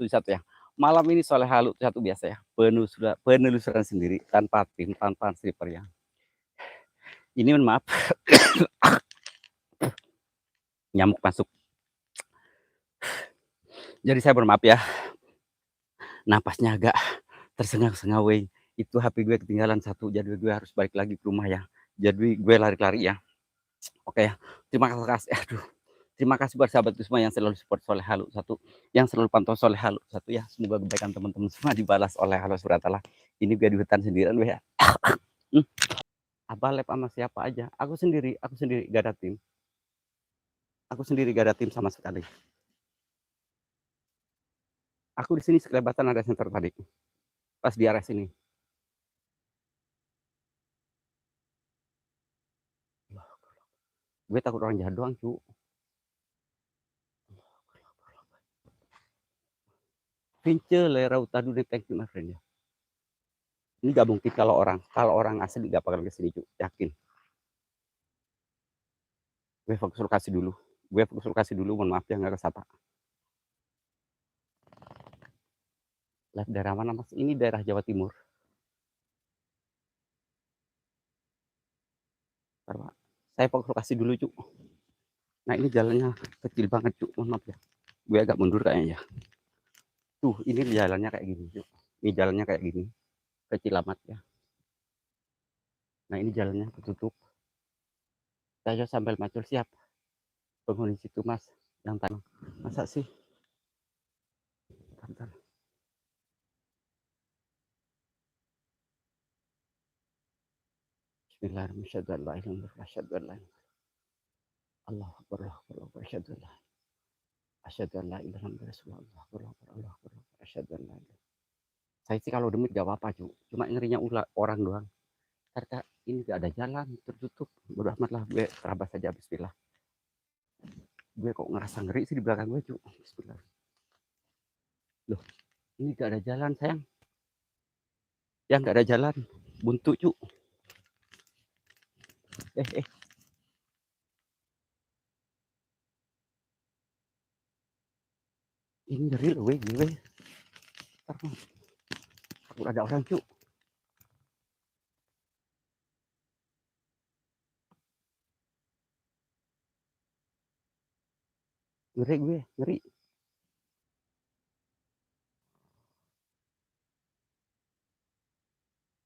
satu ya. Malam ini soleh halu satu biasa ya, penelusuran sendiri tanpa tim, tanpa sniper ya. Ini mohon maaf, nyamuk masuk. Jadi saya mohon maaf ya, napasnya agak tersengal-sengal weh. Itu HP gue ketinggalan satu, jadi gue harus balik lagi ke rumah ya. Jadi gue lari-lari ya. Oke ya, terima kasih. Aduh, terima kasih buat sahabatku semua yang selalu support Soleh Halu satu, yang selalu pantau Soleh Halu satu ya. Semoga kebaikan teman-teman semua dibalas oleh Allah Subhanahu wa taala. Ini gue di hutan sendirian gue ya. Abah lab sama siapa aja? Aku sendiri gak ada tim. Aku sendiri gak ada tim sama sekali. Aku di sini sekelebatan ada center tadi. Pas di area sini. Gue takut orang jahat doang, cu. Vince lerau tadu di tank my friend ya. Ini gak mungkin kalau orang asli gak bakal ke sini, cu. Yakin. Gue fokus lokasi dulu. Mohon maaf ya nggak kesapa. Lihat daerah mana mas? Ini daerah Jawa Timur. Saya fokus lokasi dulu, cu. Nah ini jalannya kecil banget, cu. Mohon maaf ya. Gue agak mundur kayaknya ya. Tuh, ini jalannya kayak gini, cu. Ini jalannya kayak gini. Kecil amat ya. Nah ini jalannya ketutup. Saya sambil macul siap. Penghuni situ mas. Yang tanah. Masa sih? Bentar. Bismillahirrahmanirrahim. Allah akbar, Allah akbar, asyhadu an la ilaha illallah, Allah akbar, asyhadu an la ilaha. Saya sih kalau demit gak apa-apa, cu. Cuma ngerinya orang doang. Karena ini gak ada jalan, tertutup. Bodo amat lah, gue terabas saja, bismillah. Gue kok ngerasa ngeri sih di belakang gue, cu. Bismillah. Loh, ini gak ada jalan, sayang. Yang gak ada jalan, buntu, cu. Ini ngeri loh, gue. Takut ada orang, cu. Ngeri gue, ngeri.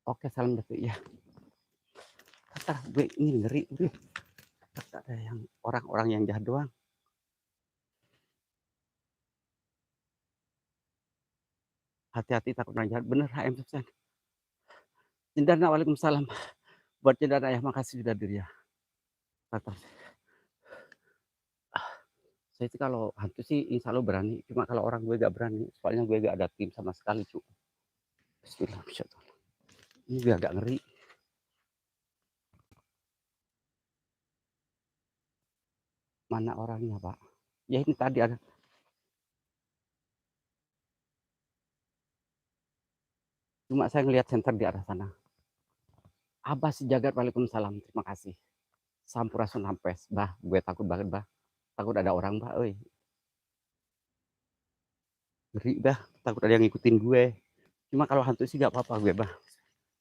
Oke, salam datu ya. Kata gue ini ngeri, gue. Kata ada yang orang-orang yang jahat doang. Hati-hati takut orang jahat. Bener, HM Suksen. Cendana, waalaikumsalam. Buat Cendana ya, makasih sudah hadir ya. Kata saya sih kalau hantu sih insya Allah berani. Cuma kalau orang gue gak berani. Soalnya gue gak ada tim sama sekali, cu. Bismillahirrahmanirrahim. Ini gue agak ngeri. Mana orangnya, Pak? Ya ini tadi ada. Cuma saya ngelihat center di arah sana. Abah si Jagat, waalaikumsalam. Terima kasih. Sampurasun hampes. Bah, gue takut banget, bah. Takut ada orang, bah. Oi. Ngeri, bah. Takut ada yang ngikutin gue. Cuma kalau hantu sih gak apa-apa gue, bah.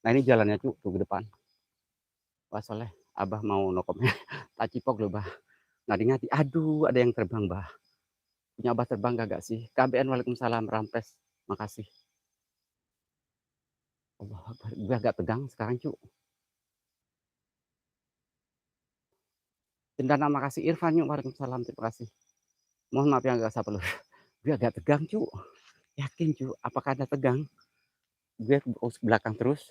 Nah ini jalannya, cu. Tuh ke depan. Wah, soleh. Abah mau nokomnya. Tak cipok loh, bah. Ngadi-ngadi. Aduh, ada yang terbang, bah. Punya abah terbang gak sih? KBN, waalaikumsalam. Rampes. Makasih. Allah Akbar. Gue agak tegang sekarang, cu. Cendana, makasih. Irfan, yuk. Waalaikumsalam. Terima kasih. Mohon maaf yang gak sabar. Gue agak tegang, cu. Yakin, cu. Apakah ada tegang? Gue ke belakang terus.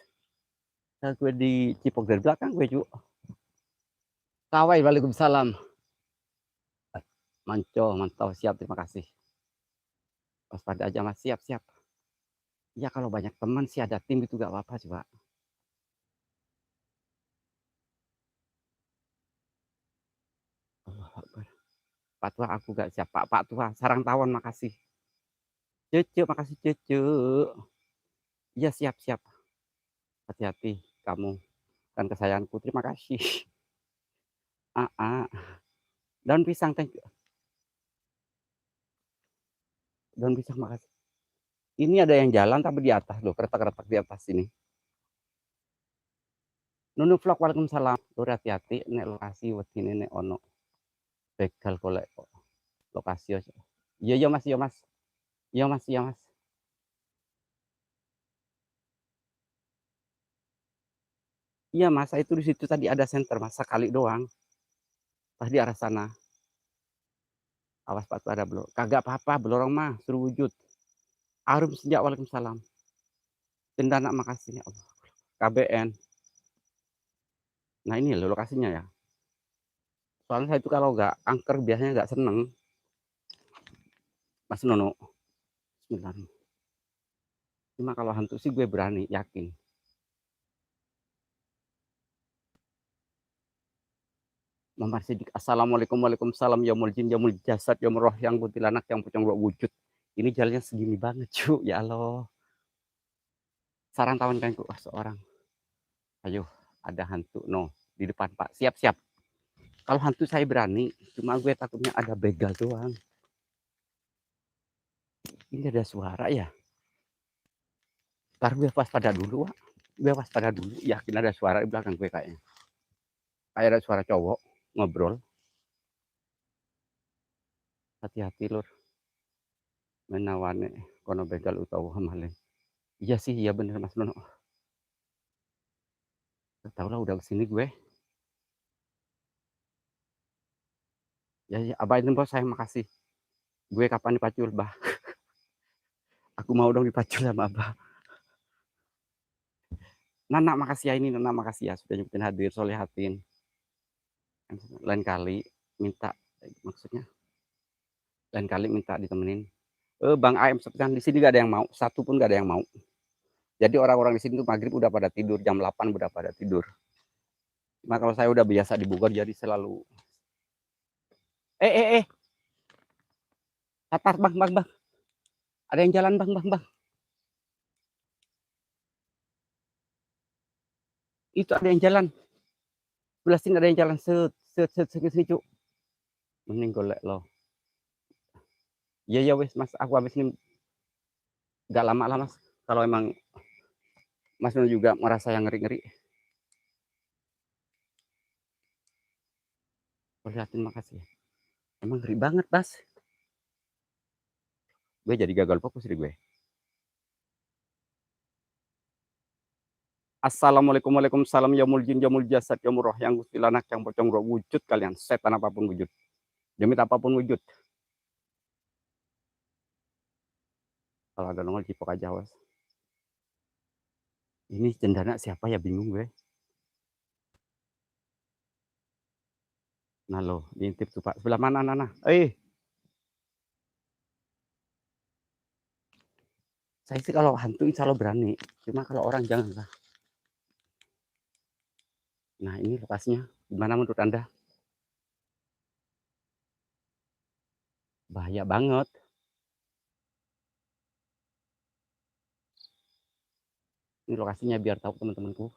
Gue di cipok dari belakang, gue, cu. Kawai, waalaikumsalam. Mantau. Siap, terima kasih. Waspada aja, mas. Siap. Ya, kalau banyak teman sih ada tim itu gak apa-apa, coba. Allah Akbar. Pak Tua, aku gak siap. Pak Tua, sarang tawon, makasih. Cucu, makasih, cucu. Iya, siap. Hati-hati, kamu. Dan kesayanganku, terima kasih. Daun pisang, thank you. Daun pisang, makasih. Ini ada yang jalan tapi di atas loh, keretak-keretak di atas sini. Nunu vlog, waalaikumsalam. Lur hati-hati nek lokasi wedine nek ono begal golek kok. Lokasi aja. Iya iya Mas, iya Mas. Iya Mas, iya Mas. Iya Mas, saya itu di situ tadi ada senter Mas, sekali doang. Pas di arah sana. Awas Pak tuh ada blur. Kagak apa-apa, blorong mah suruh wujud. Arum senja, waalaikumsalam. Cendana makasih ya Allah. KBN. Nah ini loh lokasinya ya. Soalnya saya itu kalau nggak angker biasanya nggak seneng. Mas Nono. Bismillah. Cuma kalau hantu sih gue berani, yakin. Muhammad Siddiq. Assalamualaikum, waalaikumsalam. Ya mul jin, ya mul jasad, ya mul roh, yang kuntilanak, yang pocong roh wujud. Ini jalannya segini banget, cu. Ya Allah. Sarang tawan kan kok seorang. Ayo, ada hantu. No, di depan Pak. Siap, siap. Kalau hantu saya berani, cuma gue takutnya ada begal doang. Ini ada suara ya. Ntar gue waspada dulu, Wak. Gue waspada dulu. Yakin ada suara di belakang gue kayaknya. Kayak ada suara cowok ngobrol. Hati-hati lur. Menawane kono begal utawa maling. Iya sih, iya bener Mas Nono. Tahu lah udah kesini gue. Ya, ya abah itu bos, saya makasih. Gue kapan dipacul, bah? Aku mau dong dipacul sama abah. Nana makasih ya ini, Nana makasih ya sudah nyebutin hadir, solehatin. Lain kali minta, maksudnya lain kali minta ditemenin. Bang AM di sini gak ada yang mau, satu pun gak ada yang mau. Jadi orang-orang di sini tuh maghrib udah pada tidur, jam 8 udah pada tidur. Nah kalau saya udah biasa di Bogor jadi selalu eh tatar bang bang bang, ada yang jalan bang bang bang, itu ada yang jalan sebelah sini, ada yang jalan set set set set sini cuk, mending golek lo. Iya ya wes Mas, aku habis ini nggak lama lah Mas, kalau emang Mas juga merasa yang ngeri-ngeri. Lihatin makasih ya. Emang ngeri banget Mas, gue jadi gagal fokus di gue. Assalamualaikum, waalaikumsalam, ya mul jin, ya mul jasad, ya mul roh, yang gustilanak, yang pocong roh wujud kalian, setan apapun wujud, demit apapun wujud. Kalau ada nongol cipok aja was. Ini cendana siapa ya, bingung gue. Nah lo, diintip tuh Pak, sebelah mana Nana? Saya sih kalau hantu insya Allah berani, cuma kalau orang jangan lah. Nah ini lokasinya, gimana menurut Anda? Bahaya banget. Ini lokasinya biar tahu teman-temanku.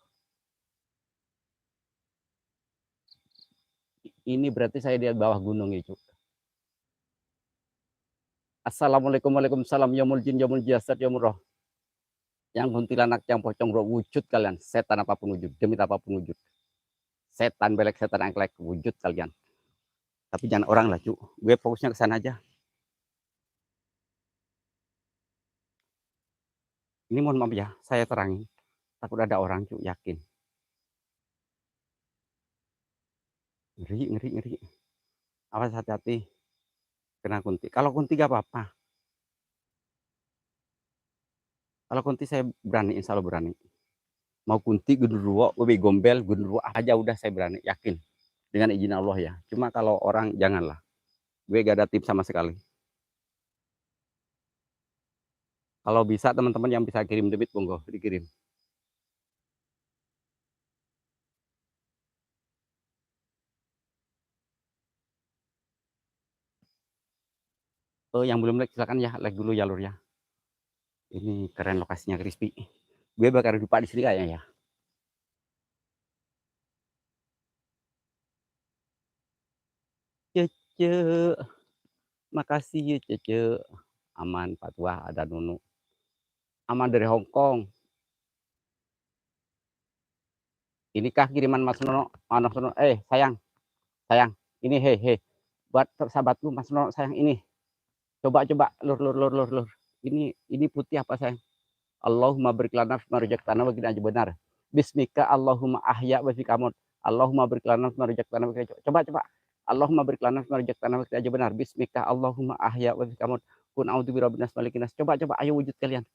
Ini berarti saya di bawah gunung ya, Cuk. Assalamualaikum, waalaikumsalam, ya mul jin, ya mul jasad, ya mul roh. Yang kuntilanak, yang pocong roh wujud kalian, setan apapun wujud, demit apapun wujud. Setan belek, setan engklek wujud kalian. Tapi jangan orang lah, Cuk. Gue fokusnya ke sana aja. Ini mohon maaf ya, saya terangin. Takut ada orang, Cuk, yakin. Ngeri, ngeri, ngeri. Awas hati-hati. Kena kunti. Kalau kunti gak apa-apa. Kalau kunti saya berani, insya Allah berani. Mau kunti, genderuwo, wewe gombel, genderuwo aja udah saya berani, yakin. Dengan izin Allah ya. Cuma kalau orang janganlah. Gue gak ada tips sama sekali. Kalau bisa teman-teman yang bisa kirim debit, monggo dikirim. Yang belum like silakan ya, like dulu ya lur ya. Ini keren lokasinya, crispy. Gue bakal lupa di sini kayaknya ya. Cece, makasih ya Cece. Aman, Pak Tua, ada Nunu. Aman dari Hong Kong. Inikah kiriman Mas Nono? Mas Nono, sayang, sayang, ini buat sahabatku Mas Nono sayang ini. Coba, lur. Ini putih apa sayang? Allahumma barik lana fima razaqtana wa qina adzabannar. Bismika Allahumma ahya wa fika amut. Allahumma barik lana fima razaqtana wa qina coba. Allahumma barik lana fima razaqtana wa qina adzabannar. Bismika Allahumma ahya wa fika amut. Kun a'udzu birabbin nas malikin nas. Coba, ayo wujud kalian.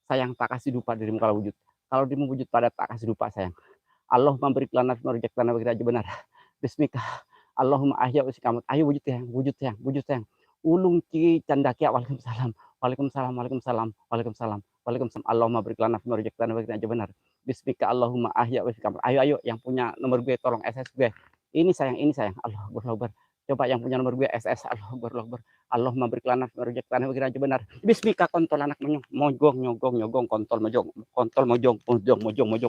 Sayang tak kasih dupa dirimu kalau wujud. Kalau dirimu wujud pada tak kasih dupa sayang. Allahumma barik lana fima razaqtana wa qina adzabannar. Bismika Allahumma ahya wa fika amut. Ayo wujud sayang, wujud sayang. Ulung ki candakia waalaikumsalam. Waalaikumsalam. Allahumma barik lana fima razaqtana wa qina adzabannar. Bismika Allahumma ahya wa fika. Ayo yang punya nomor gue tolong SS gue. Ini sayang. Allahu Akbar. Coba yang punya nomor gue SS. Allahu Akbar. Allahumma barik lana fima razaqtana wa qina adzabannar. Bismika kontol anak nyogong kontol mojong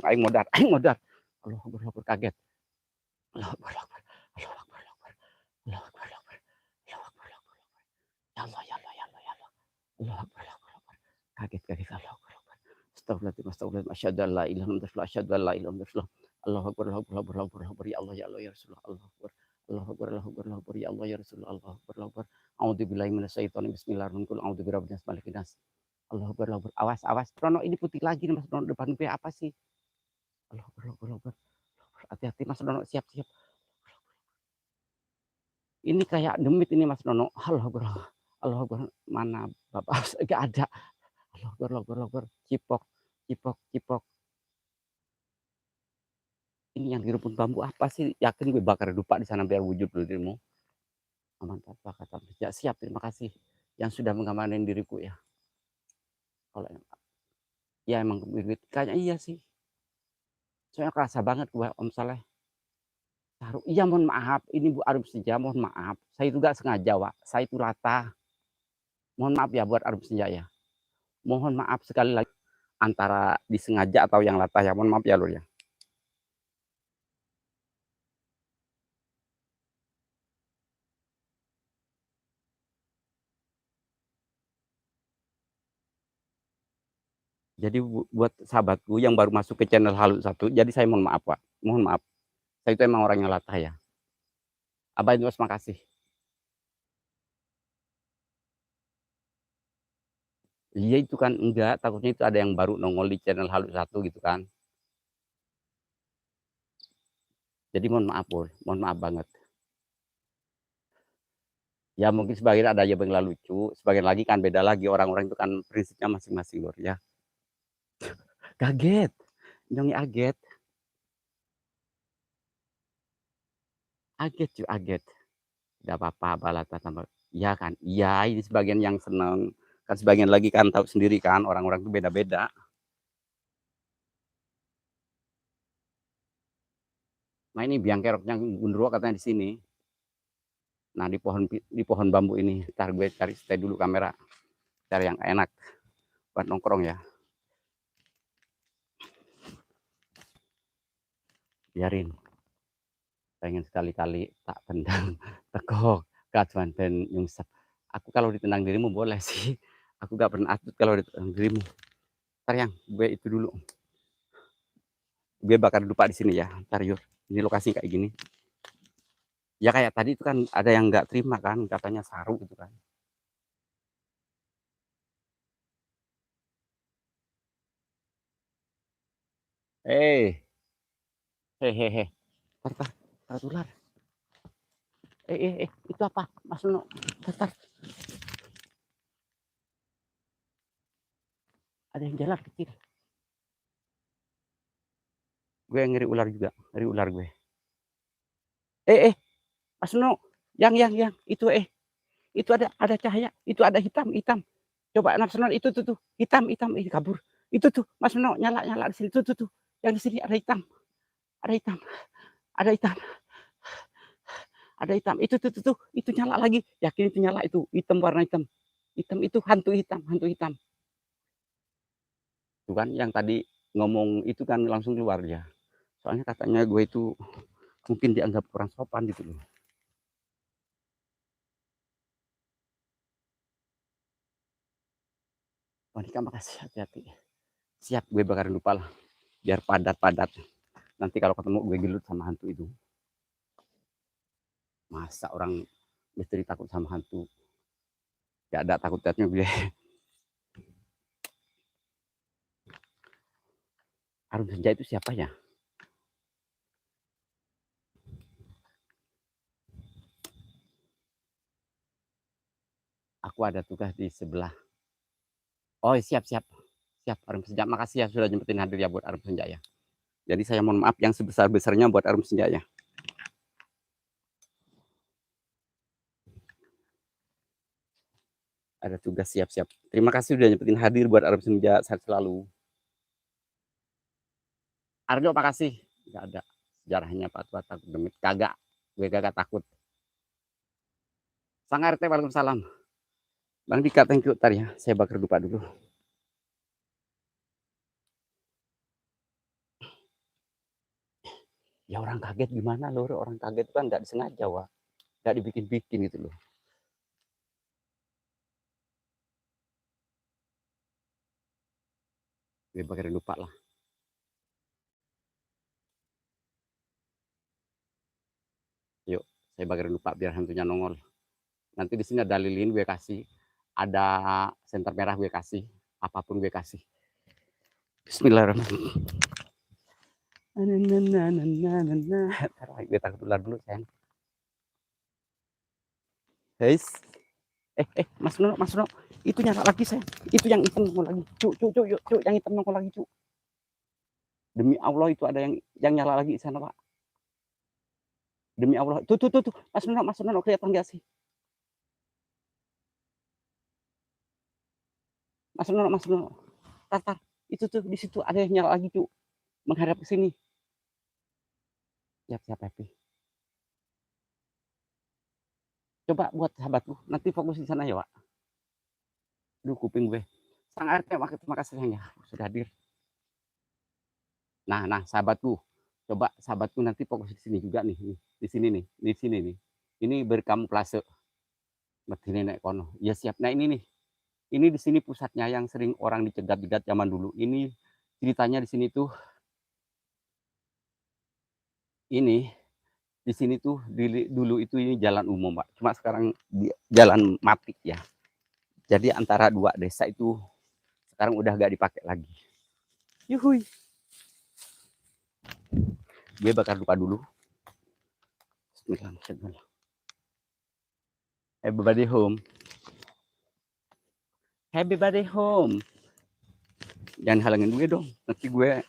aing modar. Allahu Akbar kaget. Allahu Akbar. Allahu Akbar. Ya Allah. Allahu Akbar. Kaget. Allahu Akbar. Astagfirullahaladzim. Asyhadu an la ilaha illallah. Asyhadu an la ilaha illallah. Allahu Akbar. Ya Allah ya Rasulullah. Allahu Akbar. Ya Allah ya Rasulullah. Allahu Akbar. A'udzubillahi minasyaitonir bismillahirrahmanirrahim. A'udzu birabbin nas malikin nas. Allahu Akbar. Awas. Rono ini putih lagi Mas Rono depan gue apa sih? Allahu Akbar. Hati-hati Mas Rono, siap. Ini kayak demit ini Mas Rono. Allahu Akbar. Mana Bapak? Enggak ada. Allahu Akbar. Cipok. Ini yang di rumpun bambu apa sih? Yakin gue bakar dupa di sana biar wujud dulu dirimu. Aman tanpa kata ya, siap. Terima kasih yang sudah mengamanin diriku ya. Kalau ya emang kayaknya iya sih. Soalnya kerasa banget gue Om Saleh. Taruh. Iya mohon maaf. Ini Bu Arum Senja mohon maaf. Saya itu gak sengaja Wak. Saya itu latah. Mohon maaf ya buat Arum Senja ya. Mohon maaf sekali lagi antara disengaja atau yang latah ya. Mohon maaf ya Lur ya. Jadi buat sahabatku yang baru masuk ke channel Halu 1, jadi saya mohon maaf Pak. Mohon maaf. Saya itu emang orang yang latah ya. Abah itu terima kasih. Iya itu kan enggak, takutnya itu ada yang baru nongol di channel Halu 1 gitu kan. Jadi mohon maaf Bol, mohon maaf banget. Ya mungkin sebagian ada yang lucu, sebagian lagi kan beda lagi, orang-orang itu kan prinsipnya masing-masing Lur ya. Kaget. Nyongi aget. Aget. Enggak apa-apa, balata tambah. Iya kan? Iya, ini sebagian yang seneng. Kan sebagian lagi kan tahu sendiri kan, orang-orang itu beda-beda. Nah ini biang keroknya gundurwo katanya di sini. Nah di pohon bambu ini. Ntar gue cari stay dulu kamera. Cari yang enak buat nongkrong ya. Biarin. Pengen sekali-kali tak tendang tegok kacuan dan nyungsep. Aku kalau ditendang dirimu boleh sih. Aku gak pernah atut kalau ditendang dirimu. Ntar yang gue itu dulu. Gue bakar lupa di sini ya. Ntar yuk. Ini lokasi kayak gini. Ya kayak tadi itu kan ada yang nggak terima kan, katanya saru gitu kan. Hehehe. Tar ular. Itu apa? Mas Nuno. Tar. Ada yang jalan kecil. Gue ngeri ular juga, ngeri ular gue. Mas Nuno. Yang itu ada cahaya, itu ada hitam. Coba Mas Nuno itu tuh, hitam ini kabur. Itu tuh, Mas Nuno nyala di sini tuh. Yang di sini ada hitam. Ada hitam. Itu tuh, itu nyala lagi. Yakin itu nyala itu, hitam warna hitam. Hitam itu hantu hitam. Itu kan yang tadi ngomong itu kan langsung keluar dia. Soalnya katanya gue itu mungkin dianggap kurang sopan gitu loh. Monika makasih, hati-hati. Siap, gue bakarin lupa lah. Biar padat-padat. Nanti kalau ketemu gue gelut sama hantu itu. Masa orang misteri takut sama hantu? Gak ada takut-takutnya gue. Arum Senja itu siapa ya? Aku ada tugas di sebelah. Oh, siap. Siap, Arum Senja. Makasih ya sudah jemputin hadir ya buat Arum Senja ya. Jadi saya mohon maaf yang sebesar-besarnya buat Arum Senja ya. Ada tugas siap-siap. Terima kasih sudah nyempetin hadir buat Arum Senja. Sehat selalu. Arjo, makasih. Gak ada sejarahnya Pak Tua takut demit. Kagak. Gue kagak takut. Sang RT, waalaikumsalam. Bang Dika, thank you. Ntar ya, saya bakar lupa dulu. Ya orang kaget gimana loh, orang kaget kan nggak disengaja, wah. Nggak dibikin-bikin gitu loh. Gue bakar lupa lah. Yuk, saya bakar lupa biar hantunya nongol. Nanti di sini ada lilin gue kasih, ada senter merah gue kasih, apapun gue kasih. Bismillahirrahmanirrahim. Gue takut ular dulu, sayang. Guys, Mas Nuno, itu nyala lagi, sayang. Itu yang hitam nongol lagi. Cuk, yang hitam nongol lagi, cuk. Demi Allah itu ada yang nyala lagi di sana, Pak. Demi Allah. Tuh. Mas Nuno kelihatan gak sih? Mas Nuno. Tar. Itu tuh di situ ada yang nyala lagi, cuk. Menghadap ke sini. Siap, Happy. Coba buat sahabatku, nanti fokus di sana ya, Pak. Aduh, kuping gue. Sang RT, terima kasih sayang ya, sudah hadir. Nah, sahabatku. Coba sahabatku nanti fokus di sini juga nih. Di sini nih. Ini berkamuflase. Begini nek kono. Ya siap. Nah, ini nih. Ini di sini pusatnya yang sering orang dicegat-cegat zaman dulu. Ini ceritanya di sini tuh. Ini di sini tuh dulu itu ini jalan umum, Pak. Cuma sekarang jalan mati ya. Jadi antara dua desa itu sekarang udah gak dipakai lagi. Yuhui. Gue bakar lupa dulu. Bismillahirrahmanirrahim. Everybody home. Everybody home. Jangan halangin gue dong. Nanti gue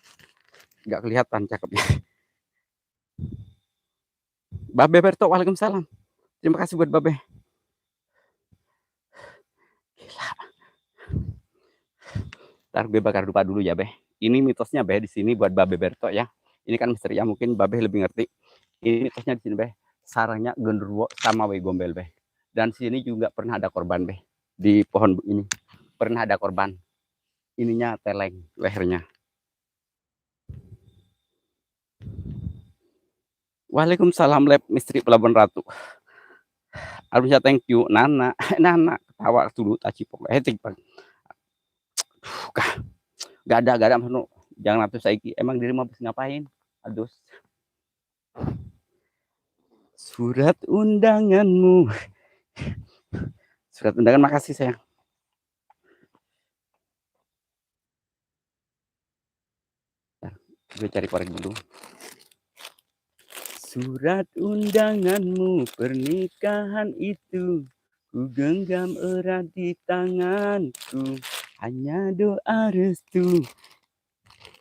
gak kelihatan cakepnya. Babe Berto, waalaikumsalam. Terima kasih buat Babe. Gila. Ntar gue bakar lupa dulu ya, Beh. Ini mitosnya, Beh, di sini buat Babe Berto ya. Ini kan misteri ya, mungkin Babe lebih ngerti. Ini mitosnya di sini, Beh. Sarangnya genderuwo sama we gombel, Beh. Dan sini juga pernah ada korban, Beh. Di pohon ini pernah ada korban. Ininya teleng lehernya. Waalaikumsalam, Lab Misteri Pelabuhan Ratu. Harusnya thank you, Nana. Nana ketawa dulu tacipok. Bang. Gak ada Manu. Jangan atuh saiki. Emang diri mau ngapain? Aduh. Surat undanganmu. Surat undangan, makasih sayang. Nah, gue cari korek dulu. Surat undanganmu pernikahan itu ku genggam erat di tanganku, hanya doa restu.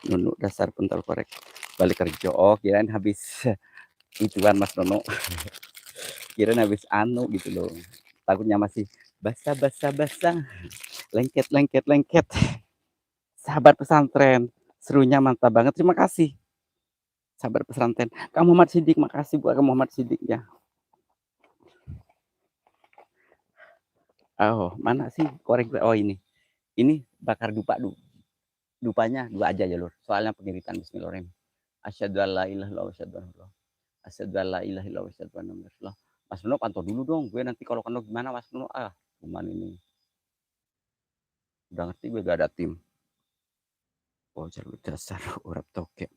Nono dasar pentol korek balik kerja. Oh, kirain habis ituan Mas Nono. Kirain habis anu gitu loh. Takutnya masih basah. Lengket. Sahabat pesantren, serunya mantap banget. Terima kasih. Sahabat pesantren. Kang Muhammad Sidik, makasih buat Kang Muhammad Sidik ya. Oh, mana sih korek? Oh, ini. Ini bakar dupa dulu. Dupanya 2 aja ya, Lur. Soalnya pengiritan. Bismillahirrahmanirrahim. Asyhadu an la ilaha illallah wa asyhadu anna asyhadu an la ilaha illallah wa asyhadu anna rasulullah. Mas Nuno pantau dulu dong. Gue nanti kalau kena gimana Mas Nuno? Cuman ini. Udah ngerti gue gak ada tim. Oh, jalur dasar urap toge.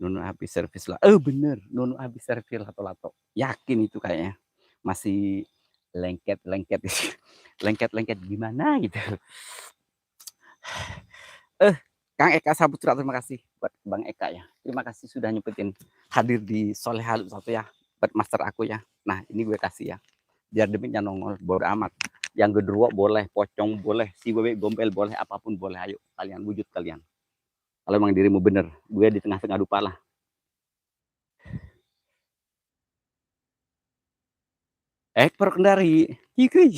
Nunu habis servis lah bener, nunu habis servis lato-lato. Yakin itu kayaknya. Masih lengket-lengket lengket-lengket gimana gitu. Eh, Kang Eka Saputra, terima kasih buat Bang Eka ya. Terima kasih sudah nyempetin hadir di Soleh Halu satu ya, buat master aku ya. Nah, ini gue kasih ya. Biar demitnya nongol, bodo amat. Yang gedruwo boleh, pocong boleh, si bebek gombel boleh, apapun boleh. Ayo, kalian wujud kalian. Kalau emang dirimu bener, gue di tengah-tengah dupa lah. Ekor kendari. Ikuy.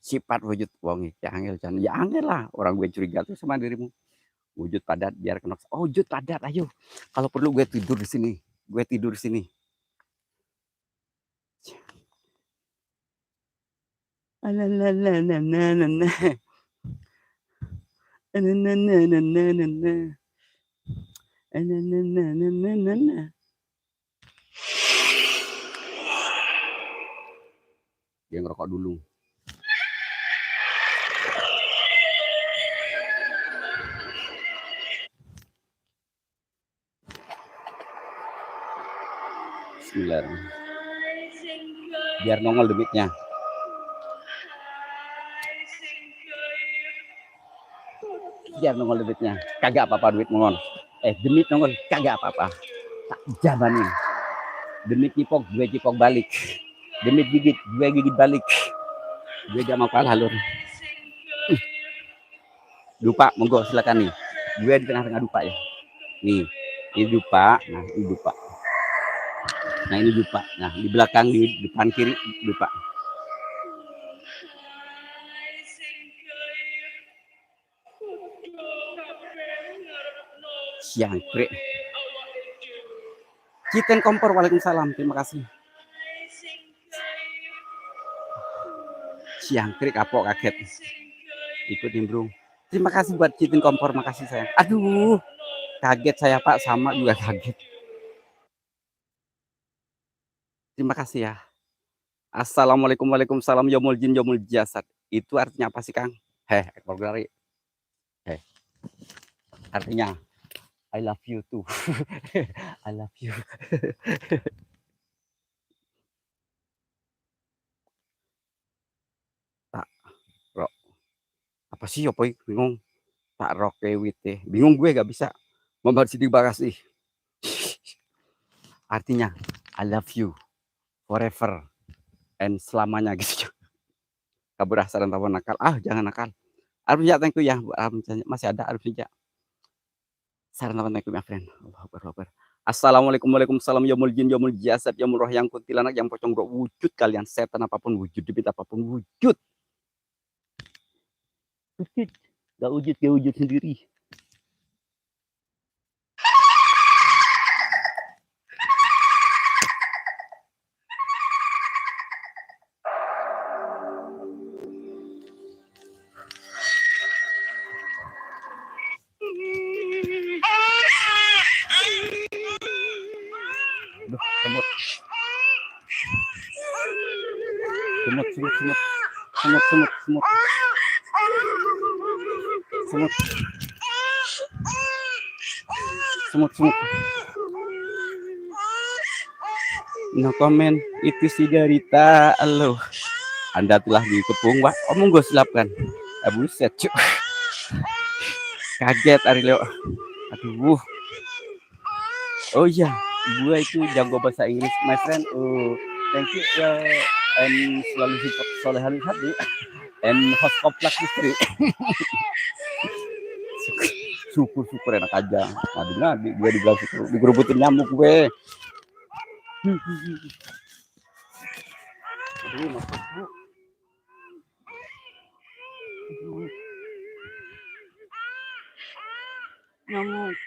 Sifat wujud wong iki angel jan. Ya angel lah, orang gue curiga tuh sama dirimu. Wujud padat biar kena. Oh, wujud padat, ayo. Kalau perlu gue tidur di sini. Gue tidur di sini. Dia ngerokok dulu. Bismillah. Biar nongol demitnya. Biar nongol demitnya. Kagak apa-apa duit nongol. Demit nongol. Kagak apa-apa. Tak jabanin. Demit cipok, gue cipok balik. Demit gigit, gue gigit balik. Gue gak mau kalah lur. Dupa, monggo silakan nih. Gue di tengah-tengah dupa ya. Nih, ini dupa. Nah, ini dupa. Nah, ini dupa. Nah, di belakang, di depan kiri, dupa. Siangkrik. Citen kompor, waalaikumsalam. Terima kasih. Siangkrik, kapok kaget. Ikut nimbrung. Terima kasih buat Citen kompor, makasih sayang. Aduh, kaget saya Pak, sama juga kaget. Terima kasih ya. Assalamualaikum, waalaikumsalam, yomul jin, yomul jasad. Itu artinya apa sih Kang? Ekor kendari. Artinya I love you too. I love you. Tak rok. Apa sih apa bingung? Tak rok wite. Bingung gue gak bisa membuat sidik bakasi. Artinya I love you forever and selamanya gitu. Kabur rasa dan tahu nakal. Jangan nakal. Artinya thank you ya. Masih ada artinya. Saran tahu thank you my friend. Allah. Assalamualaikum, waalaikumsalam, yomul jin, yomul jasad, yomul roh, yang kuntilanak, yang pocong roh, wujud kalian, setan apapun wujud, debit apapun wujud. Gak wujud sendiri. Semut. No comment, itu si Garita. Halo. Anda telah dikepung, Wak. Omong gue silapkan. Buset, cuk. Kaget Arilio. Aduh. Oh iya, gue itu jago bahasa Inggris, my friend. Thank you and selalu support Soleh Halu Hadi and host kompleks istri. Syukur enak aja. Ngadi gue dibilang syukur, digerubutin nyamuk gue. Aduh, maksud bu. Nyamuk.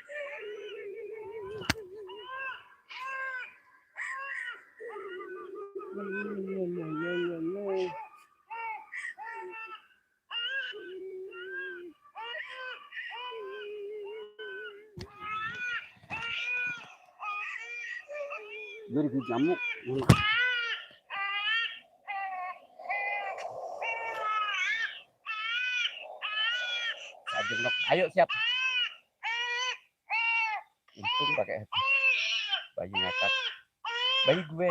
Gue digigit nyamuk. jengok. Ayo siap. Untung pakai headset. Bayi ngakak. Bayi gue.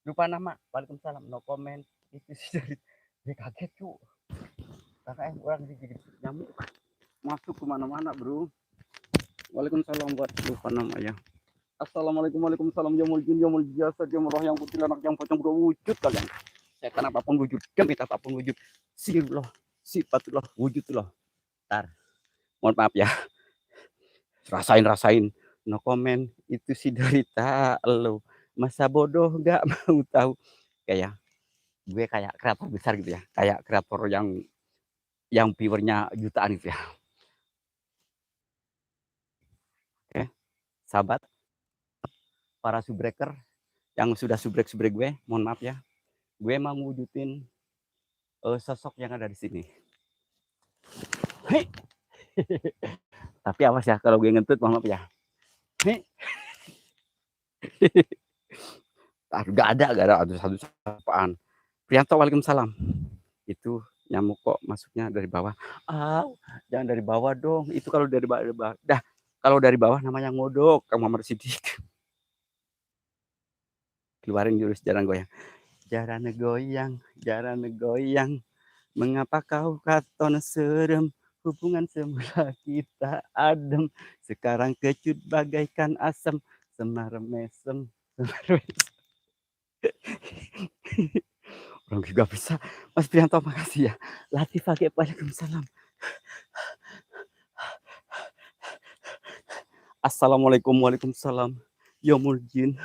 Lupa nama. Waalaikumsalam. No comment. Itu sih dari gue kaget cu. Kakak orang digigit nyamuk masuk kemana-mana bro. Waalaikumsalam buat lupa nama ya. Assalamualaikum waalaikumsalam jamul jin jamul jasad jamul roh yang putih anak yang pocong berwujud kalian. Setan apapun wujud, demit apapun wujud, sirullah, sifatullah, wujudullah. Ntar, mohon maaf ya. Rasain, no comment. Itu si derita lo. Masa bodoh nggak mau tahu. Kayak gue kayak kreator besar gitu ya. Kayak kreator yang viewernya jutaan gitu ya. Oke, sahabat, para subbreaker yang sudah subrek gue, mohon maaf ya. Gue mau wujudin sosok yang ada di sini. Hei. Tapi awas ya kalau gue ngentut, mohon maaf ya. Hei. Gak ada satu apaan. Prianto, waalaikumsalam. Itu nyamuk kok masuknya dari bawah. Jangan dari bawah dong. Itu kalau dari bawah. Dah, kalau dari bawah namanya ngodok, Kang Muhammad Siddiq. Keluarin jurus jarang goyang. Jarane goyang. Mengapa kau katon serem? Hubungan semula kita adem. Sekarang kecut bagaikan asam. Semar mesem. Orang juga bisa. Mas Prianto, makasih ya. Latifah, waalaikumsalam. Assalamualaikum, waalaikumsalam. Yomul jin,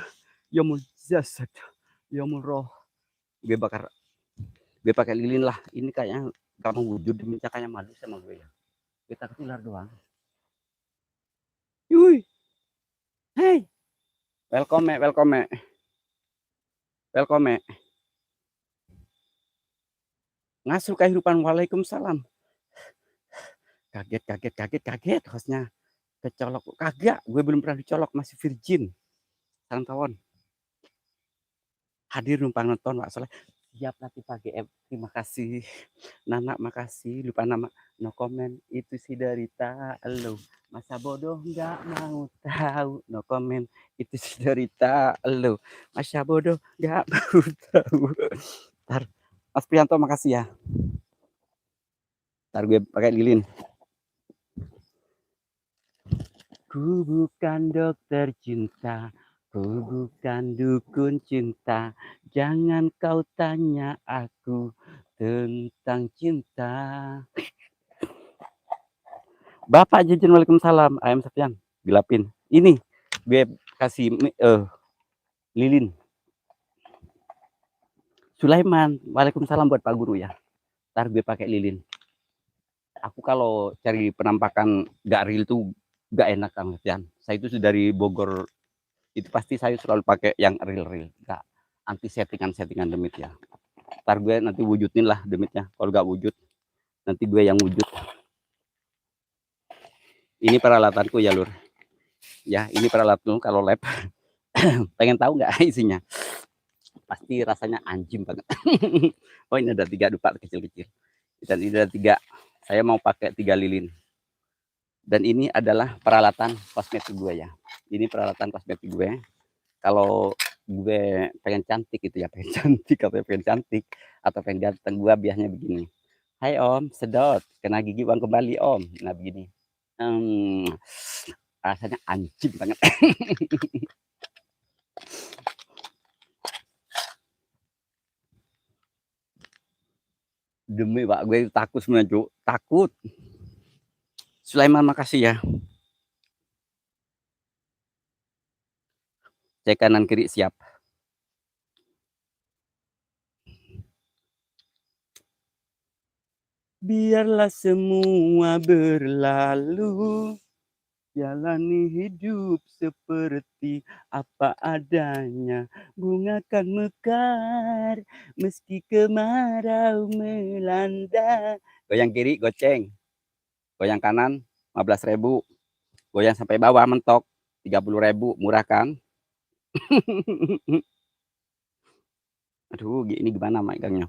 yomul jasad, yomul roh. Gue pakai lilin lah. Ini kayaknya gak mau wujud, minta kayak malu sama gue ya. Gue takut ular doang. Yuy. Hey. Welcome. Ngasuh kehidupan, waalaikumsalam. Kaget hostnya. Kecolok, kagak. Gue belum pernah dicolok, masih virgin. Salam kawan. Hadir numpang nonton, Pak Soleh. Siap Latifah GM, terima kasih. Nana, makasih. Lupa nama, no comment. Itu si derita lo. Masa bodoh nggak mau tahu, no comment. Itu si derita lo. Masa bodoh nggak mau tahu. Ntar, Mas Prianto, makasih ya. Ntar gue pakai lilin. Ku bukan dokter cinta, ku bukan dukun cinta. Jangan kau tanya aku tentang cinta. Bapak Jajan, waalaikumsalam. Ayam Setian, gelapin. Ini gue kasih lilin. Sulaiman, waalaikumsalam buat Pak Guru ya. Ntar gue pakai lilin. Aku kalau cari penampakan gak real tuh gak enak, Kang Setian. Saya itu dari Bogor. Itu pasti saya selalu pakai yang real, gak anti settingan demit ya. Ntar gue nanti wujudin lah demitnya. Kalau gak wujud, nanti gue yang wujud. Ini peralatanku ya lur. Ya, ini peralatan kalau lab. Pengen tahu nggak isinya? Pasti rasanya anjing banget. Oh, ini ada 3 dupa kecil-kecil. Dan ini ada 3. Saya mau pakai 3 lilin. Dan ini adalah peralatan kosmetik gue ya. Ini peralatan kosmetik gue. Kalau gue pengen cantik gitu ya, pengen cantik atau pengen ganteng, gue biasanya begini. Hai Om, sedot, kena gigi uang kembali Om. Nah begini. Rasanya anjing banget. Demi Pak, gue takut sebenarnya, Cuk. Takut. Sulaiman, makasih ya. Cek kanan kiri siap. Biarlah semua berlalu, jalani hidup seperti apa adanya. Bunga kan mekar meski kemarau melanda. Goyang kiri goceng, goyang kanan 15.000, goyang sampai bawah mentok 30.000, murah kan? Aduh, ini gimana megangnya?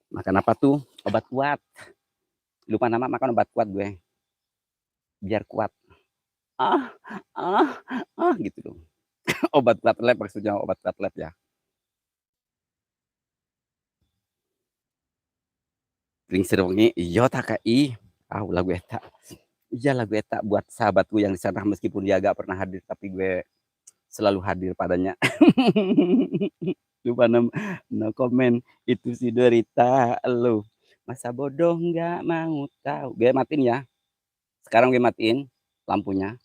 Makan apa tuh? Obat kuat. Lupa nama, makan obat kuat gue, biar kuat. Ah ah gitu dong. Obat kuat lab maksudnya, obat kuat lab ya. Ringsir wengi, iya ta Kak, lagu eta. Iya lagu eta buat sahabatku yang di sana meskipun dia gak pernah hadir tapi gue selalu hadir padanya. Lupa nama, no comment, itu si derita elu. Masa bodoh nggak mau tahu. Gue matiin ya. Sekarang gue matiin lampunya.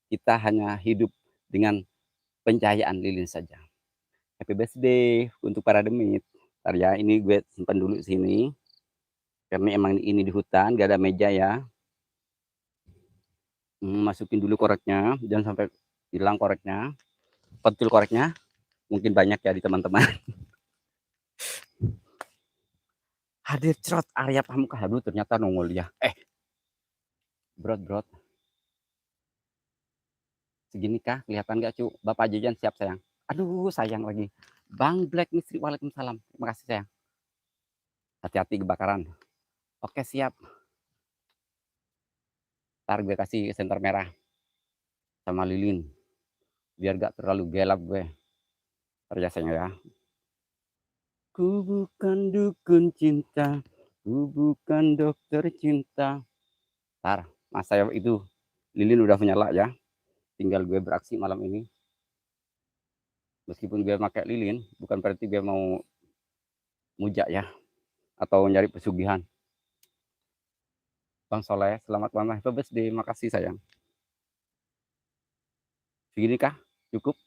Kita hanya hidup dengan pencahayaan lilin saja. Happy birthday untuk para demit. Ntar ya, ini gue simpan dulu sini. Karena emang ini di hutan, gak ada meja ya. Masukin dulu koreknya, jangan sampai hilang koreknya. Pentil koreknya, mungkin banyak ya di teman-teman. Hadir cerot Arya Pamukah. Aduh ternyata nongol ya. Brot. Segini kah? Kelihatan gak cu? Bapak jajan siap sayang. Aduh sayang lagi. Bang Black Mystery, waalaikumsalam. Terima kasih sayang. Hati-hati kebakaran. Oke siap. Ntar gue kasih senter merah sama lilin. Biar gak terlalu gelap gue. Ntar ya sayang ya. Ku bukan dukun cinta. Ku bukan dokter cinta. Ntar mas saya itu lilin udah menyala ya. Tinggal gue beraksi malam ini. Meskipun gue pakai lilin, bukan berarti gue mau mujak ya. Atau nyari pesugihan. Bang Soleh, selamat malam. Happy birthday. Makasih sayang. Segini kah? Cukup?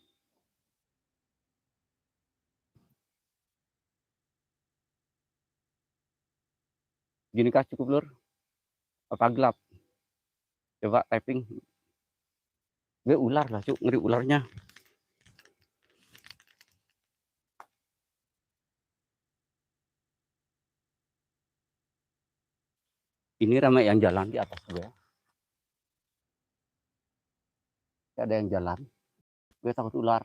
Gini kah cukup lur? Apa gelap? Coba typing. Gue ular lah cuk, ngeri ularnya. Ini ramai yang jalan di atas gue. Gak ada yang jalan. Gue takut ular.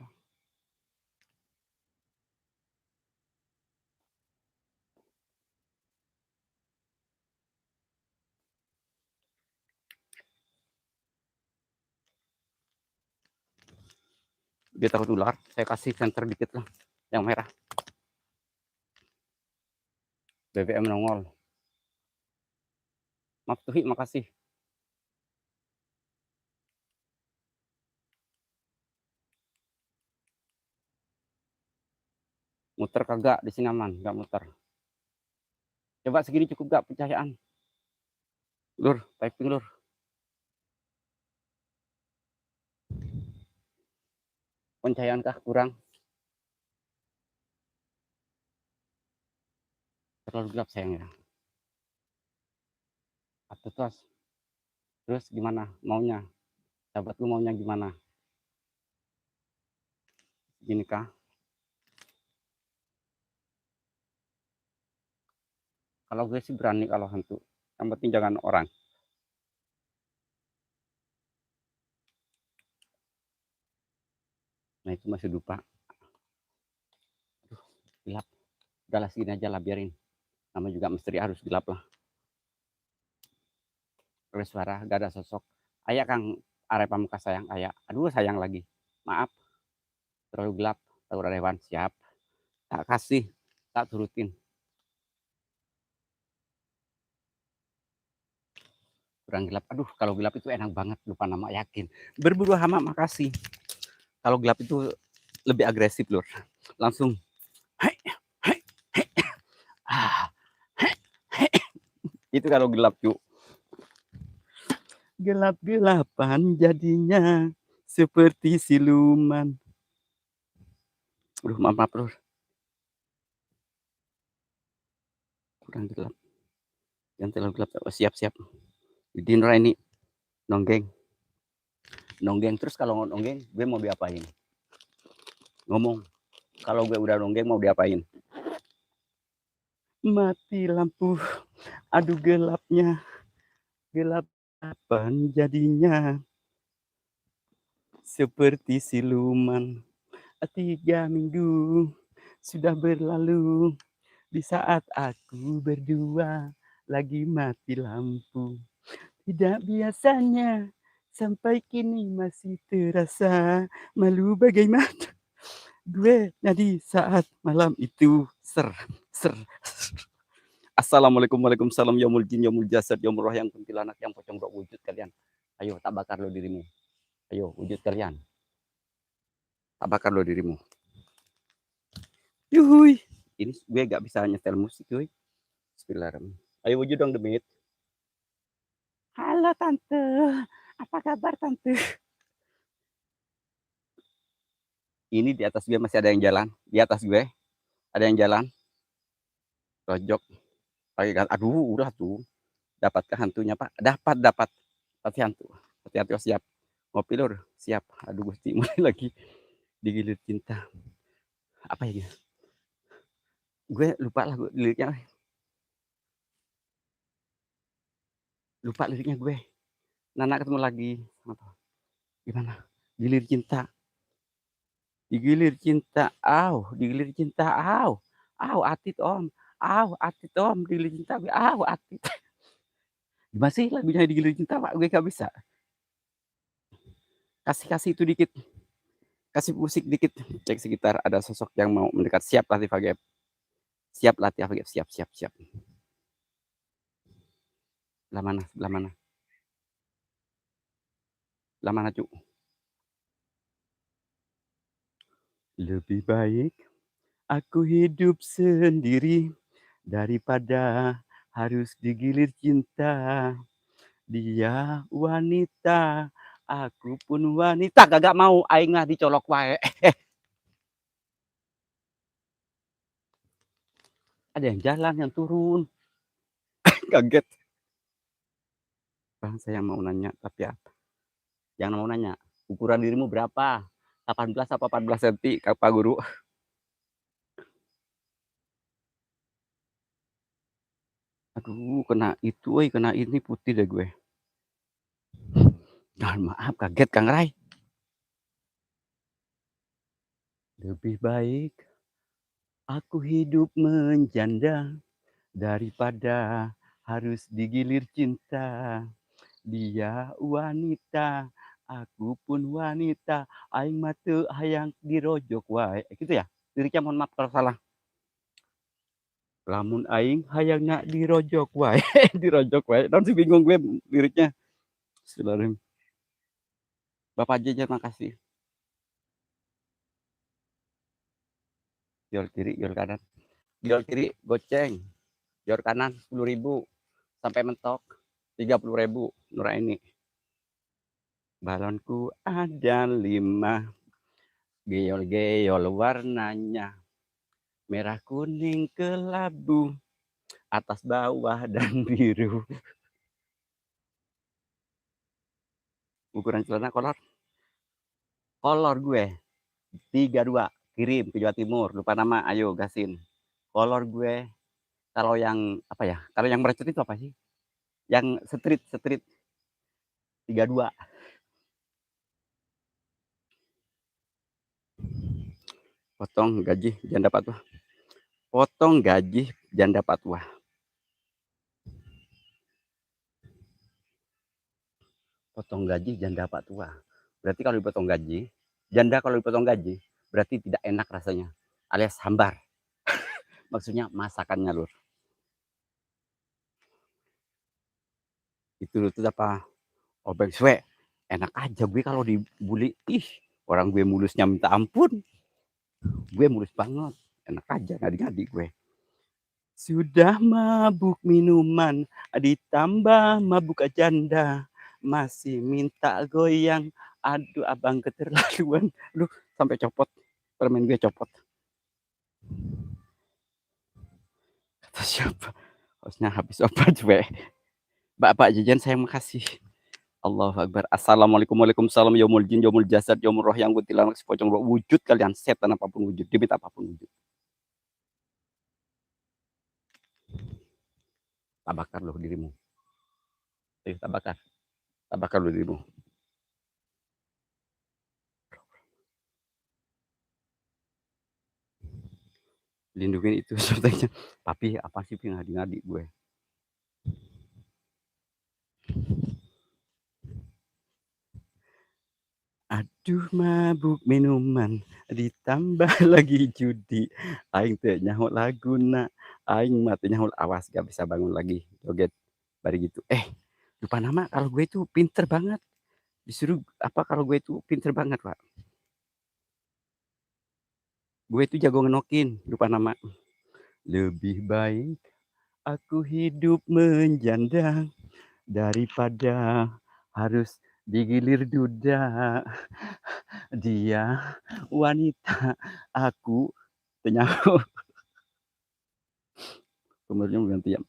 Gue takut ular. Saya kasih senter dikit lah. Yang merah. BBM nongol. Maaf tuh, makasih. Muter kagak di sini aman, gak muter. Coba segini cukup gak pencahayaan? Lur, typing lur. Pencahayaan kah kurang? Terlalu gelap sayang ya. Terus gimana maunya? Sahabat lu maunya gimana? Gini kah? Kalau gue sih berani kalau hantu. Yang penting jangan orang. Nah itu masih lupa. Aduh, gelap. Udahlah segini aja lah biarin. Nama juga misteri harus gelap lah. Oleh suara, gak ada sosok. Ayah Kang Arep Pamungkas sayang, ayah. Aduh sayang lagi. Maaf, terlalu gelap. Tahu Rewan siap. Tak kasih, tak turutin. Kurang gelap. Aduh, kalau gelap itu enak banget. Lupa nama, yakin. Berburu hama, makasih. Kalau gelap itu lebih agresif, lur. Langsung. Hei, hei, hei. Hei, hei. Itu kalau gelap, cu. Gelap-gelapan jadinya seperti siluman. Aduh, maaf, lur. Kurang gelap. Yang terlalu gelap. Oh, siap. Dinra ini nonggeng terus. Kalau nonggeng gue mau diapain? Ngomong. Kalau gue udah nonggeng mau diapain? Mati lampu, aduh gelapnya, gelap apa jadinya seperti siluman. 3 minggu sudah berlalu Di saat aku berdua lagi mati lampu. Tidak biasanya sampai kini masih terasa malu bagaimana gue di saat malam itu. Ser, ser. Assalamualaikum, waalaikumsalam, yaumul jin, yaumul jasad, yaumul roh, yang kuntilanak, yang pocong roh, wujud kalian. Ayo, tak bakar lo dirimu. Ayo, wujud kalian. Tak bakar lo dirimu. Yuhui. Ini gue gak bisa nyetel musik, cuy. Bismillahirrahmanirrahim. Ayo wujud dong, Demit. Halo, Tante. Apa kabar, Tante? Ini di atas gue masih ada yang jalan. Di atas gue ada yang jalan. Rojok. Aduh, udah tuh. Dapatkah hantunya, Pak? Dapat, dapat. Tapi hantu. Hati-hati, oh, siap. Ngopi lur, siap. Aduh, Gusti, mulai lagi digilir cinta. Apa ya? Gue lupa lah liriknya. Lupa liriknya gue. Nana ketemu lagi. Gimana? Gilir cinta. Digilir cinta. Au, digilir cinta. Au. Au, atit om. Au, atit om. Digilir cinta. Au, atit. Gimana sih lagunya digilir cinta, Pak? Gue gak bisa. Kasih itu dikit. Kasih musik dikit. Cek sekitar ada sosok yang mau mendekat. Siap Latif Agep. Siap Latif Agep. Siap, siap, siap. Belah mana? Belah mana? Belah mana, Cuk? Lebih baik aku hidup sendiri daripada harus digilir cinta. Dia wanita, aku pun wanita. Kagak mau aing dicolok wae. Ada yang jalan, yang turun. Kaget. Bang, saya mau nanya, tapi apa? Jangan mau nanya. Ukuran dirimu berapa? 18 apa 14 cm, Pak Guru? Aduh, kena itu, kena ini putih deh gue. Mohon maaf, kaget Kang Rai. Lebih baik aku hidup menjanda daripada harus digilir cinta. Dia wanita, aku pun wanita. Aing mate hayang dirojok wae. Gitu ya? Liriknya mohon maaf kalau salah. Lamun aing hayangna dirojok wae, dirojok wae. Nanti bingung gue liriknya. Bismillahirrahmanirrahim. Bapak Jeje, makasih. Jol kiri, jol kanan. Jol kiri goceng. Jol kanan 10.000 sampai mentok 30.000. Nuraini. Balonku ada 5. Geol-geol warnanya. Merah kuning kelabu. Atas bawah dan biru. Ukuran celana kolor. Kolor gue 32. Kirim ke Jawa Timur. Lupa nama, ayo gasin. Kolor gue kalau yang apa ya? Kalau yang merecet itu apa sih? Yang street 32. Potong gaji janda patwa. Potong gaji janda patwa. Potong gaji janda patwa. Berarti kalau dipotong gaji, janda kalau dipotong gaji, berarti tidak enak rasanya. Alias hambar. Maksudnya masakannya lur. Itu tuh apa? Obeng suwe. Enak aja gue kalau dibully. Ih, orang gue mulusnya minta ampun. Gue mulus banget. Enak aja ngadi-ngadi gue. Sudah mabuk minuman, ditambah mabuk janda, masih minta goyang. Aduh, abang keterlaluan. Lu sampai copot. Permen gue copot. Kata siapa? Hostnya habis obat gue. Bapak jajan saya makasih. Allahu Akbar. Assalamualaikum, waalaikumsalam, yaumul jin, yaumul jasad, yaumul roh, yang kuntilanak, si pocong roh. Wujud kalian, setan apapun wujud, debit apapun wujud. Tabakar loh dirimu. Tabakar. Tabakar loh dirimu. lindungin itu subteknya. Papi, apa sih Pi ngadi-ngadi gue? Aduh mabuk minuman, ditambah lagi judi, aing teh nyaho laguna, aing mah teu nyaho awas gak bisa bangun lagi, joget, bari gitu. Lupa nama kalau gue tuh pinter banget, disuruh apa kalau gue tuh pinter banget, Pak. Gue tuh jago ngenokin, lupa nama. Lebih baik aku hidup menjanda daripada harus digilir duda. Dia wanita, aku teu nyaho. Umurnya ganti ya.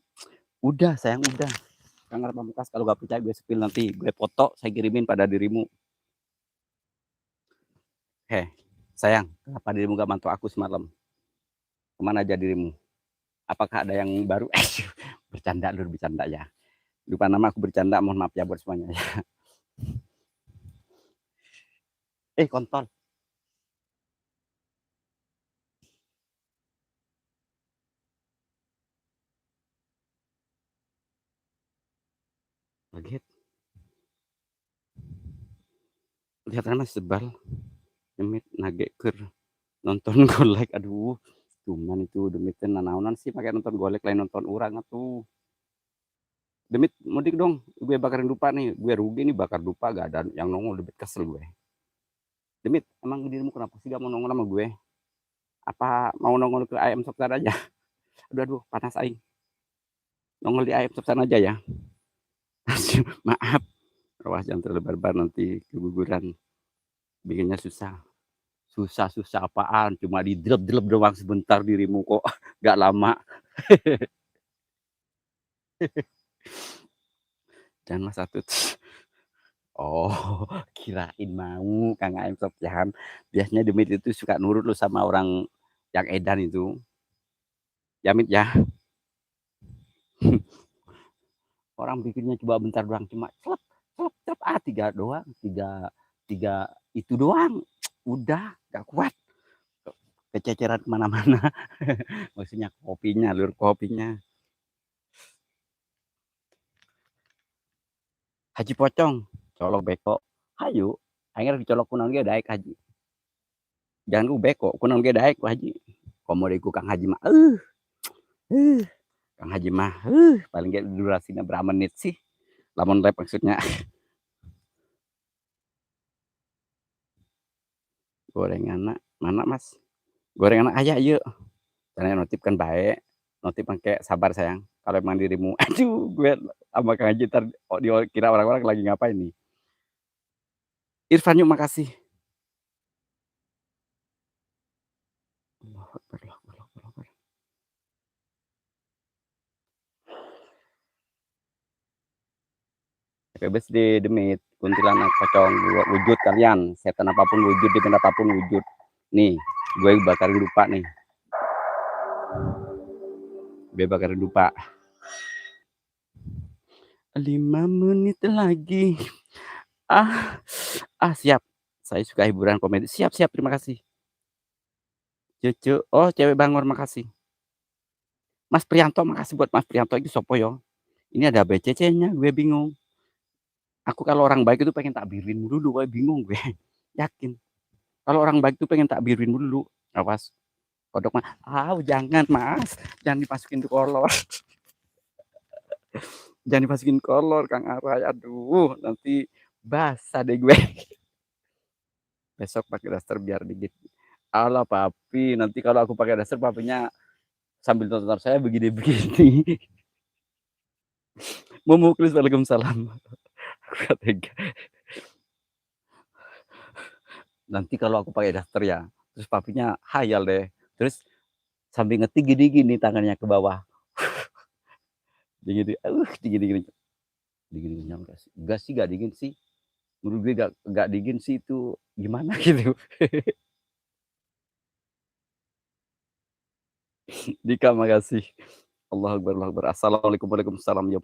Udah sayang udah. Kang Pamungkas kalau gak percaya gue spill nanti gue foto saya kirimin pada dirimu. Heh, sayang, kenapa dirimu gak mantu aku semalam? Kemana aja dirimu? Apakah ada yang baru? Bercanda lur, bercanda ya. Lupa nama aku bercanda, mohon maaf ya buat semuanya ya. Kontol. Kaget. Lihat mas sebal. Demit nage keur nonton golek. Aduh. Cuman itu demit nanaonan sih pakai nonton golek lain nonton urang atuh. Demit mudik dong, gue bakarin dupa nih, gue rugi nih bakar dupa gak ada yang nongol, demit kesel gue. Demit, emang dirimu kenapa sih gak mau nongol sama gue? Apa mau nongol ke ayam sopsan aja? Aduh, aduh, panas aing. Nongol di ayam sopsan aja ya. Maaf, awas jangan terlalu barbar nanti keguguran. Bikinnya susah. Susah-susah apaan? Cuma di drop-drop doang sebentar dirimu kok. Gak lama. Jangan mas satu. Oh, kirain mau Kang Aim Sopjan. Biasanya Demit itu suka nurut lu sama orang yang edan itu. Jamit ya. Orang bikinnya coba bentar doang cuma celep celep celep tiga doang, tiga tiga itu doang. Udah gak kuat. Kececeran kemana-mana. Maksudnya kopinya, lur kopinya. Haji pocong, colok beko. Hayu, akhirnya dicolok kunang ge daek haji. Jangan gue beko, kunang ge daek haji. Komodiku Kang Haji mah. Uh, Kang Haji mah. Paling gak durasinya berapa menit sih? Lamun rap maksudnya. Gorengan mana mas? Gorengan aja yuk. Caranya notif kan baik. Notif pakai sabar sayang. Kalau emang dirimu, aduh gue sama Kang Haji ntar kira orang-orang lagi ngapain nih. Irfan yuk makasih. Happy birthday Demit, kuntilanak pocong wujud kalian, setan apapun wujud, demit apapun wujud. Nih, gue bakarin lupa nih. Gue bakarin lupa. 5 menit lagi. Siap. Saya suka hiburan komedi. Siap, siap, terima kasih. Cucu, oh cewek Bangor makasih. Mas Prianto makasih buat Mas Prianto itu sopo yo. Ini ada BCC-nya, gue bingung. Aku kalau orang baik itu pengen takbirin dulu, gue bingung gue. Yakin. Kalau orang baik itu pengen takbirin dulu. Awas. Kodok mah, jangan mas, jangan dimasukin ke kolor. Jangan dimasukin kolor Kang Aray, aduh nanti basah deh gue. Besok pakai daster biar dikit. Allah papi, nanti kalau aku pakai daster papinya sambil tonton saya begini-begini. Mumuklis, waalaikumsalam. Aku tega. Nanti kalau aku pakai daster ya, terus papinya hayal deh. Terus sambil ngetik gini-gini tangannya ke bawah. Dingin, dingin. Dingin enggak sih, gak dingin sih. Menurut gue gak dingin sih itu gimana gitu. Dika makasih. Allah Akbar, Allah Akbar. Assalamualaikum, waalaikumsalam. Ya.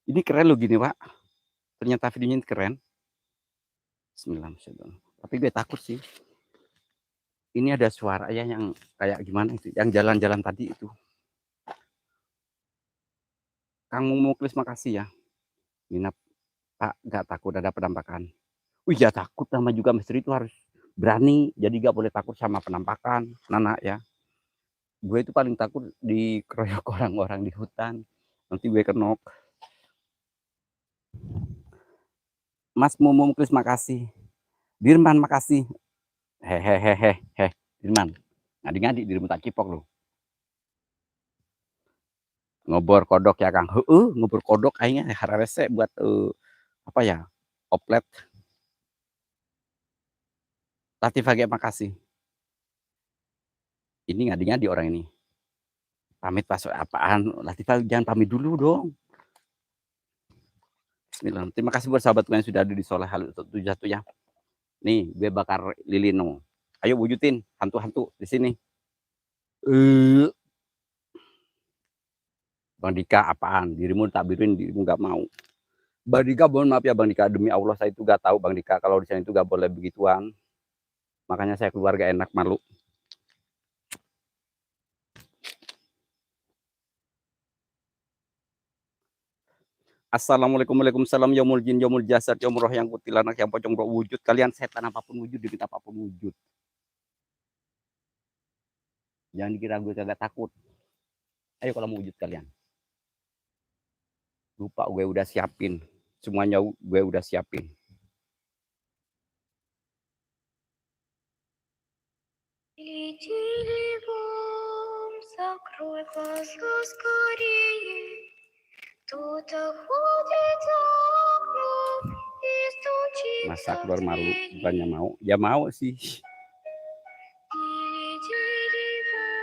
Ini keren loh gini pak. Ternyata videonya keren. Bismillahirrahmanirrahim. Tapi gue takut sih. Ini ada suara ya yang kayak gimana itu, yang jalan-jalan tadi itu. Kang Muklis makasih ya. Nginap, Pak, nggak takut ada penampakan. Wih, ya takut sama juga misteri itu harus berani, jadi nggak boleh takut sama penampakan, Nana ya. Gue itu paling takut dikeroyok orang-orang di hutan, nanti gue kenok. Mas Muklis makasih. Dirman makasih. Hehehehe, Dirman. Ngadi-ngadi dirimu tak cipok lu. Ngobor kodok ya Kang. Ngobor kodok aingnya hararese buat apa ya? Oplet. Latifah ge makasih. Ini ngadi-ngadi orang ini. Pamit pas apaan? Latifah jangan pamit dulu dong. Bismillah. Terima kasih buat sahabat yang sudah ada di Soleh Hal Jatuh ya. Nih, gue bakar lilin no. Ayo wujudin hantu-hantu di sini. Bang Dika apaan? Dirimu tak biruin, dirimu nggak mau. Bang Dika, mohon maaf ya Bang Dika, demi Allah saya itu gak tahu Bang Dika kalau di sana itu gak boleh begituan. Makanya saya keluar gak enak, malu. Assalamualaikum, waalaikumsalam, yaumul jin, yaumul jasad, yaumul roh, yang kutilanak, yang pocong roh wujud. Kalian setan apapun wujud, diminta apapun wujud. Jangan dikira gue kagak takut. Ayo kalau mau wujud kalian. Lupa gue udah siapin. Semuanya gue udah siapin. Masa keluar malu, bukannya mau. Ya mau sih.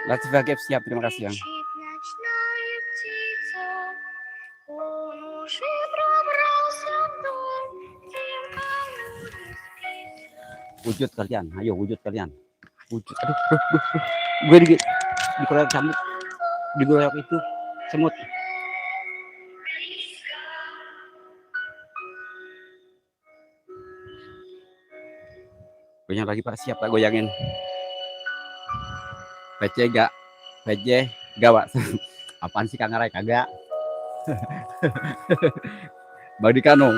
Latifah Gap siap, terima kasih ya. Wujud kalian, ayo wujud kalian. Wujud, aduh. Gue dikeroyok camuk, dikeroyok itu semut. Goyang lagi Pak, siap tak goyangin. PC gak? PC gak Pak? Apaan sih Kang Arai kagak? Bang Dikano.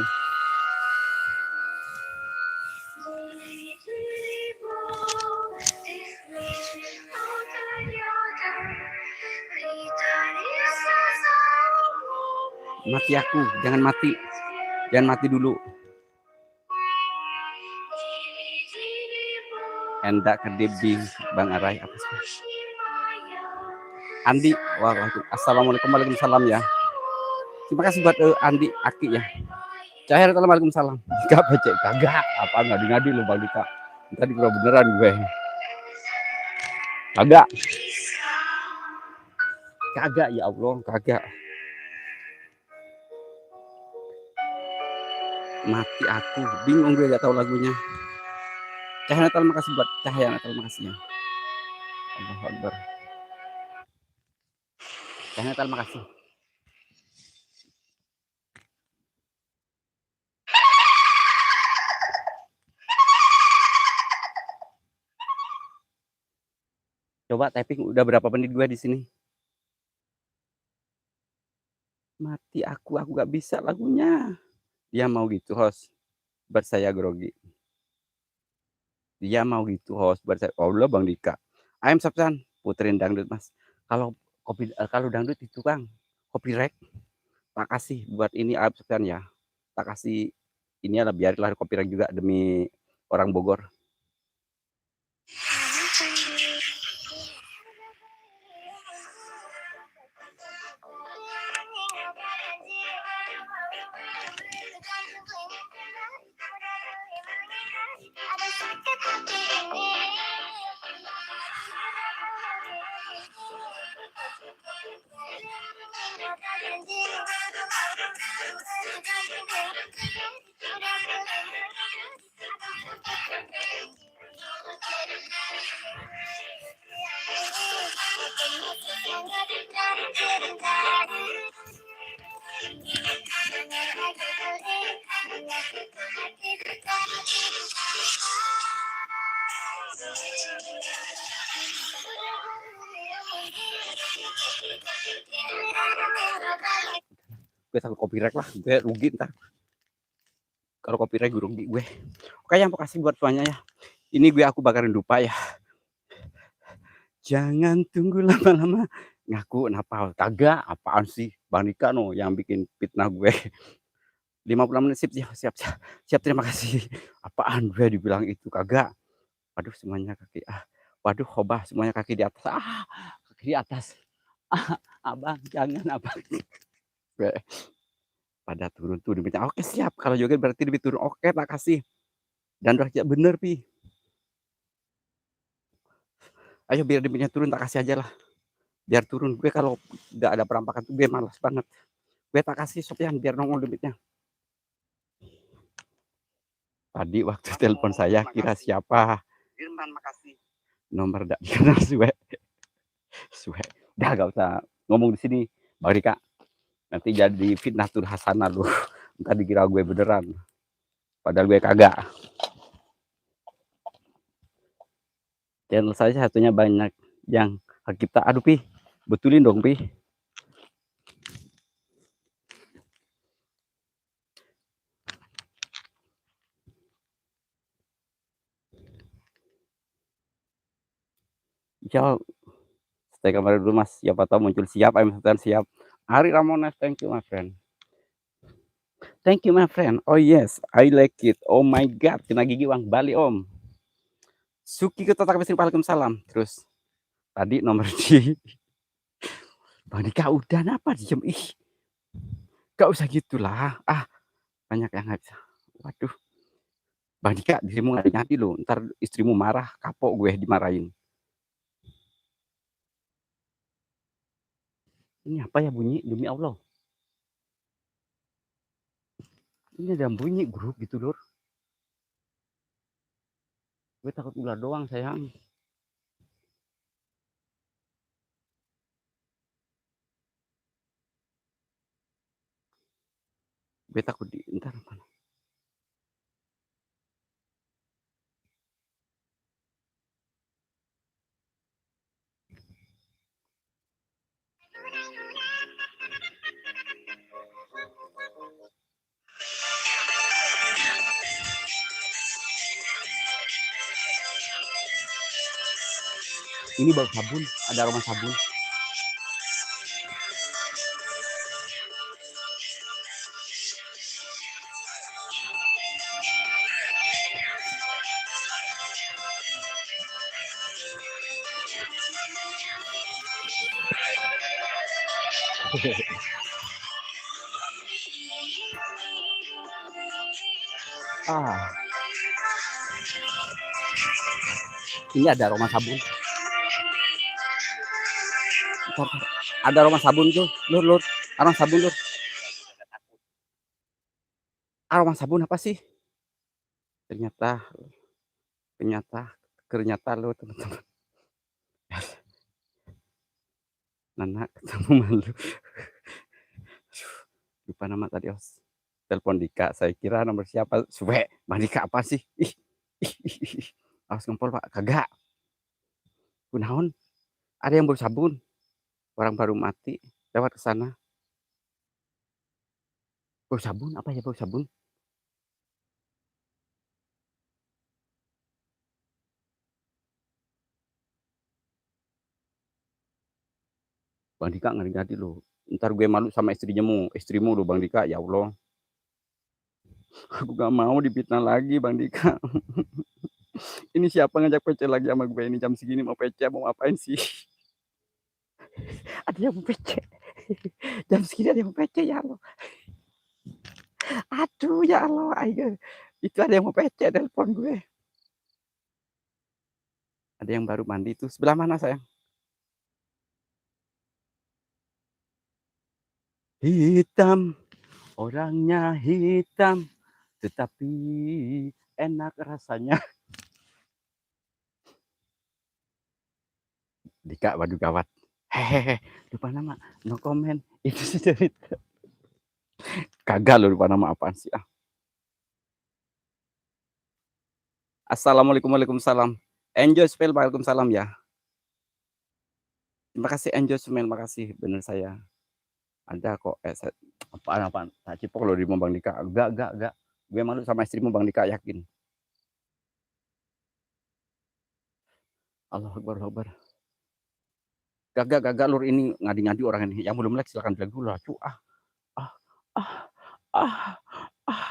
Mati aku, jangan mati. Jangan mati dulu. Hendak kedip di Bang Arai apa sih? Andi, assalamualaikum, waalaikumsalam ya. Terima kasih buat Andi Aki ya. Cahaya, waalaikumsalam. Gak becek kagak, apa ngadi-ngadi lu Bang Dika. Tadi kalau beneran gue. Kagak. Kagak ya Allah, kagak. Mati aku, bingung gue gak tahu lagunya. Cahaya Natal makasih buat Cahaya Natal makasih ya. Allahu Akbar. Cahaya Natal makasih. Coba typing udah berapa menit gue di sini? Mati aku gak bisa lagunya. Dia mau gitu host, buat saya grogi. Dia mau gitu host, buat saya. Allah Bang Dika. Ayam Sabsan, puterin dangdut Mas. Kalau dangdut itu Kang, copyright. Tak kasih buat ini Ayam Sabsan ya. Tak kasih ini lah biarlah copyright juga demi orang Bogor. gue takut copyright lah, gue rugi ntar. Kalau copyright gue rugi gue. Oke ya, makasih buat semuanya ya. Ini gue aku bakarin dupa ya. Jangan tunggu lama-lama. Ngaku kenapa? Kagak, apaan sih? Bang Dika no yang bikin fitnah gue. 50 menit sip, siap, siap, siap, terima kasih. Apaan gue dibilang itu? Kagak. Waduh semuanya kaki. Waduh khobah semuanya kaki di atas. Kaki di atas. Abang jangan abang. Gue pada turun tuh demitnya. Oke siap. Kalau joget berarti debit turun. Oke tak kasih. Dan udah bener pi. Ayo biar demitnya turun tak kasih aja lah. Biar turun. Gue kalau udah ada perampakan tuh gue malas banget. Gue tak kasih Sofyan biar nongol demitnya. Tadi waktu telepon saya kira siapa? Irman makasih. Nomor dak dikenal suwe. Suwe. Udah gak usah ngomong di sini, Bang Rika. Nanti jadi fitnah tuh Hasanah lu. Entar dikira gue beneran. Padahal gue kagak. Channel saya satunya banyak yang kita aduh pi. Betulin dong pi. Ya, stay kamar dulu mas. Siapa tahu muncul siap, I'm siap. Ari Ramones, thank you my friend. Thank you my friend. Oh yes, I like it. Oh my god, kena gigi uang Bali om. Suki ke Totak Mesin Waalaikumsalam. Terus tadi nomor di Bang Dika udah apa diem ih. Gak usah gitulah. Banyak yang nggak bisa. Waduh. Bang Dika dirimu nggak nyati loh. Ntar istrimu marah, kapok gue dimarahin. Ini apa ya bunyi demi Allah? Ini ada bunyi grup gitu lur. Gue takut ular doang sayang. Gue takut di ntar mana. Ini bau sabun, ada aroma sabun. Ini ada aroma sabun. Ada aroma sabun tuh, lur. Aroma sabun lur. Aroma sabun apa sih? Ternyata lo teman-teman. Nana ketemu malu. Lupa nama tadi os. Telepon Dika, saya kira nomor siapa? Suwe, Bang Dika apa sih? Awas ngempol pak, kagak. Kunaon? Ada yang baru sabun. Orang baru mati, lewat ke sana. Bau sabun, apa ya bau sabun? Bang Dika ngeri-ngeri lo. Ntar gue malu sama istrimu lo Bang Dika, ya Allah. Aku gak mau dipitnah lagi Bang Dika. Ini siapa ngajak PC lagi sama gue ini jam segini mau PC mau ngapain sih? Ada yang mau PC. Jam segini ada yang mau PC ya Allah. Aduh ya Allah, ayo. Itu ada yang mau PC telepon gue. Ada yang baru mandi tuh. Sebelah mana sayang? Hitam, orangnya hitam, tetapi enak rasanya. Dika, waduh gawat. Hehehe, lupa nama, no comment. Itu sih cerita. Kagak lo lupa nama apaan sih Assalamualaikum, waalaikumsalam. Enjoy spell, waalaikumsalam ya. Terima kasih Enjoy Smell, makasih bener saya. Ada kok Apaan apaan? Tak cipok loh di rumah Bang Dika. Enggak. Gue malu sama istrimu Bang Dika, yakin. Allahu Akbar, Allahu Akbar. Gak lur, ini ngadi-ngadi orang ini. Yang belum like silakan bilang dulu lah, cu. Ah, ah, ah, ah,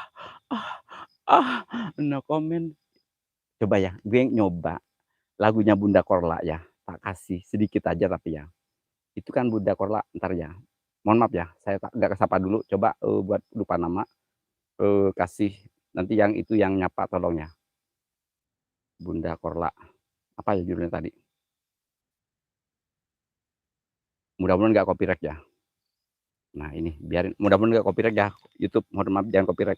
ah, no comment. Coba ya, gue nyoba lagunya Bunda Korla ya. Tak kasih sedikit aja tapi ya. Itu kan Bunda Korla, ntar ya. Mohon maaf ya, saya nggak kesapa dulu. Coba buat lupa nama, kasih nanti yang itu yang nyapa tolong ya. Bunda Korla. Apa ya judulnya tadi? Mudah-mudahan nggak copyright ya. Nah ini biarin, mudah-mudahan nggak copyright ya. YouTube, mohon maaf jangan copyright.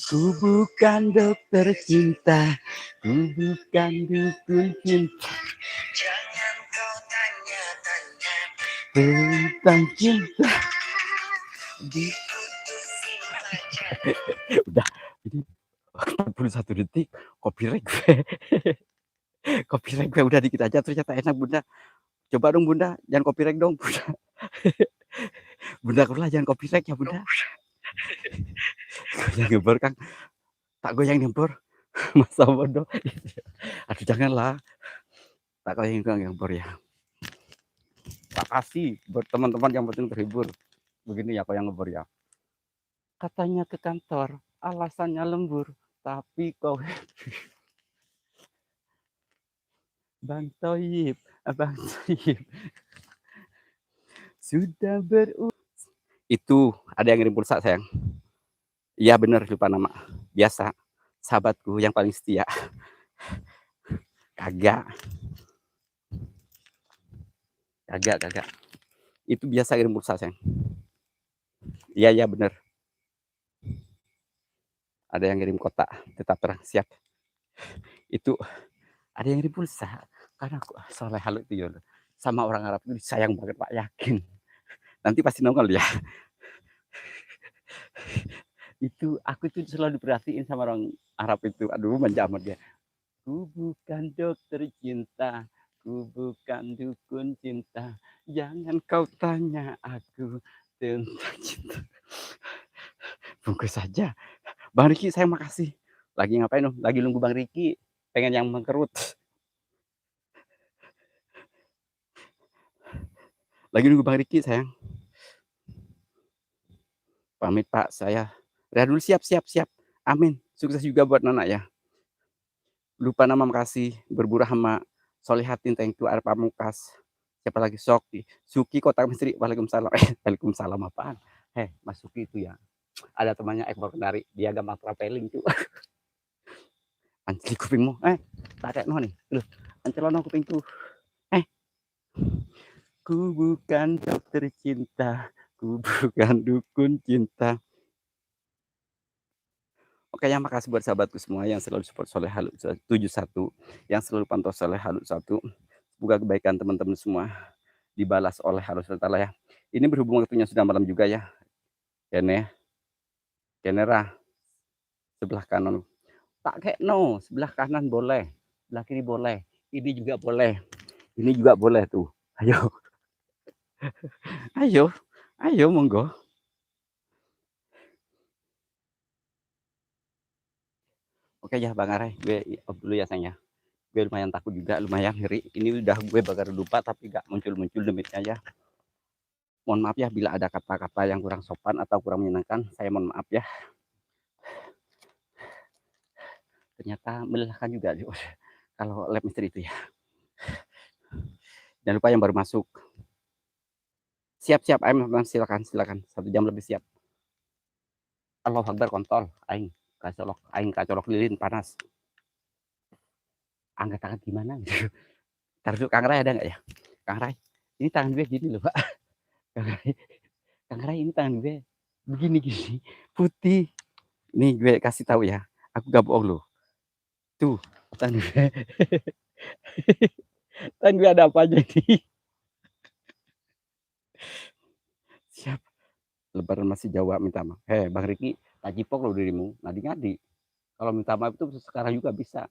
Ku bukan dokter cinta, ku bukan dukun cinta. Jangan kau tanya-tanya tentang cinta. Udah, ini 41 detik, copyright gue. Copyright gue udah dikit aja, ternyata enak Bunda. Coba dong Bunda, jangan copyright dong Bunda. Bunda Korla jangan copyright ya Bunda. Goyang gembor Kang, tak goyang gembor. Masa bodoh. Aduh janganlah, tak goyang gembor ya. Tak kasih buat teman-teman yang penting terhibur. Begini ya goyang gembor ya. Katanya ke kantor, alasannya lembur, tapi kau Bang Toyib sudah itu ada yang ngirim pulsa sayang. Iya bener lupa nama. Biasa sahabatku yang paling setia. Kagak. Itu biasa ngirim pulsa sayang. Iya bener. Ada yang ngirim kotak tetap terang siap. Itu ada yang ngirim pulsa karena aku soleh halu itu ya. Sama orang Arab itu sayang banget Pak, yakin. Nanti pasti nongol ya. Itu aku tuh selalu diperhatiin sama orang Arab itu. Aduh manja amat dia. Ku bukan dokter cinta, ku bukan dukun cinta. Jangan kau tanya aku tentang cinta. Bungkus saja. Bang Riki saya makasih. Lagi ngapain dong? Lagi nunggu Bang Riki. Pengen yang mengkerut. Lagi nunggu Bang Riki sayang. Pamit Pak saya. Rehat dulu siap. Amin. Sukses juga buat Nana ya. Lupa nama makasih. Berburah sama Solihatin, thank you. Arep Pamungkas. Siapa lagi? Suki Kota Misteri. Waalaikumsalam. Waalaikumsalam apaan? Mas Suki itu ya. Ada temannya ekor kendari. Dia gampang traveling tuh. Ancel kupingmu. Tak ada no nih. Loh, ancelono kupingku. Ku bukan dokter cinta. Ku bukan dukun cinta. Oke ya, makasih buat sahabatku semua yang selalu support Soleh Halu 71, yang selalu pantau Soleh Halu 1. Semoga kebaikan teman-teman semua dibalas oleh Allah SWT ya. Ini berhubung waktunya sudah malam juga ya. Kenera sebelah kanan. Tak kayak no, sebelah kanan boleh, sebelah kiri boleh. Ini juga boleh. Ini juga boleh tuh. Ayo monggo. Oke ya Bang Arai, gue off dulu ya sayang ya. Gue lumayan takut juga, lumayan ngeri. Ini udah gue bakar lupa tapi gak muncul-muncul demitnya ya. Mohon maaf ya bila ada kata-kata yang kurang sopan atau kurang menyenangkan. Saya mohon maaf ya. Ternyata melelahkan juga kalau lab misteri itu ya. Jangan lupa yang baru masuk. Siap, silakan. 1 jam lebih siap. Allahu Akbar kontol. Aing kacolok lilin panas. Angkat tangan gimana gitu. Taruh Kang Rai ada nggak ya? Kang Rai, ini tangan gue gini loh Pak. Kang Rai ini tangan gue begini putih. Nih gue kasih tahu ya. Aku gak bohong loh. Tuh, tan gue tan gue ada apa aja nih. Siap, lebaran masih Jawa minta maaf. Bang Riki, tak cipok loh dirimu, ngadi-ngadi. Kalau minta maaf itu sekarang juga bisa.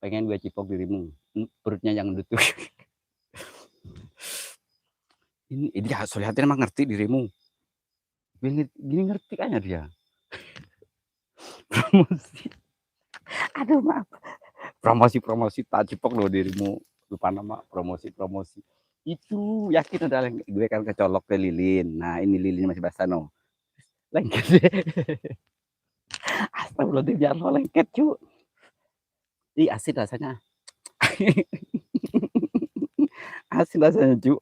Pengen gue cipok dirimu, perutnya yang ngedutuk. Ini dia Solihatin emang ngerti dirimu. Gini ngerti kayaknya dia. Promosi. Aduh maaf. Promosi tak cipok loh dirimu. Lupa nama promosi. Itu yakin udah gue kan kecolok ke lilin. Nah ini lilin masih basah no. Lengket deh. Astagfirullahaladzim ya Allah lengket cu. Ih asin rasanya. Asin rasanya cu.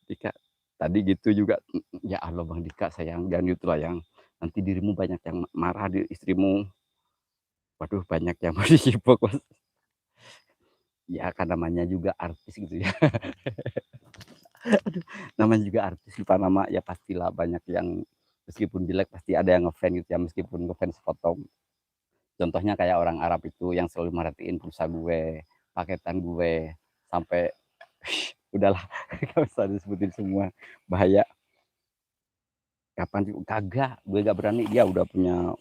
Dika tadi gitu juga. Ya Allah Bang Dika sayang jangan gitu lah yang. Nanti dirimu banyak yang marah di istrimu. Waduh banyak yang mau dicipok mas. Ya kan namanya juga artis gitu ya. Aduh, namanya juga artis lupa nama ya pastilah banyak yang meskipun jelek pasti ada yang ngefans gitu ya meskipun ngefans foto. Contohnya kayak orang Arab itu yang selalu merhatiin pulsa gue, paketan gue, sampai udahlah gak usah disebutin semua bahaya. Kapan juga kagak, gue gak berani dia udah punya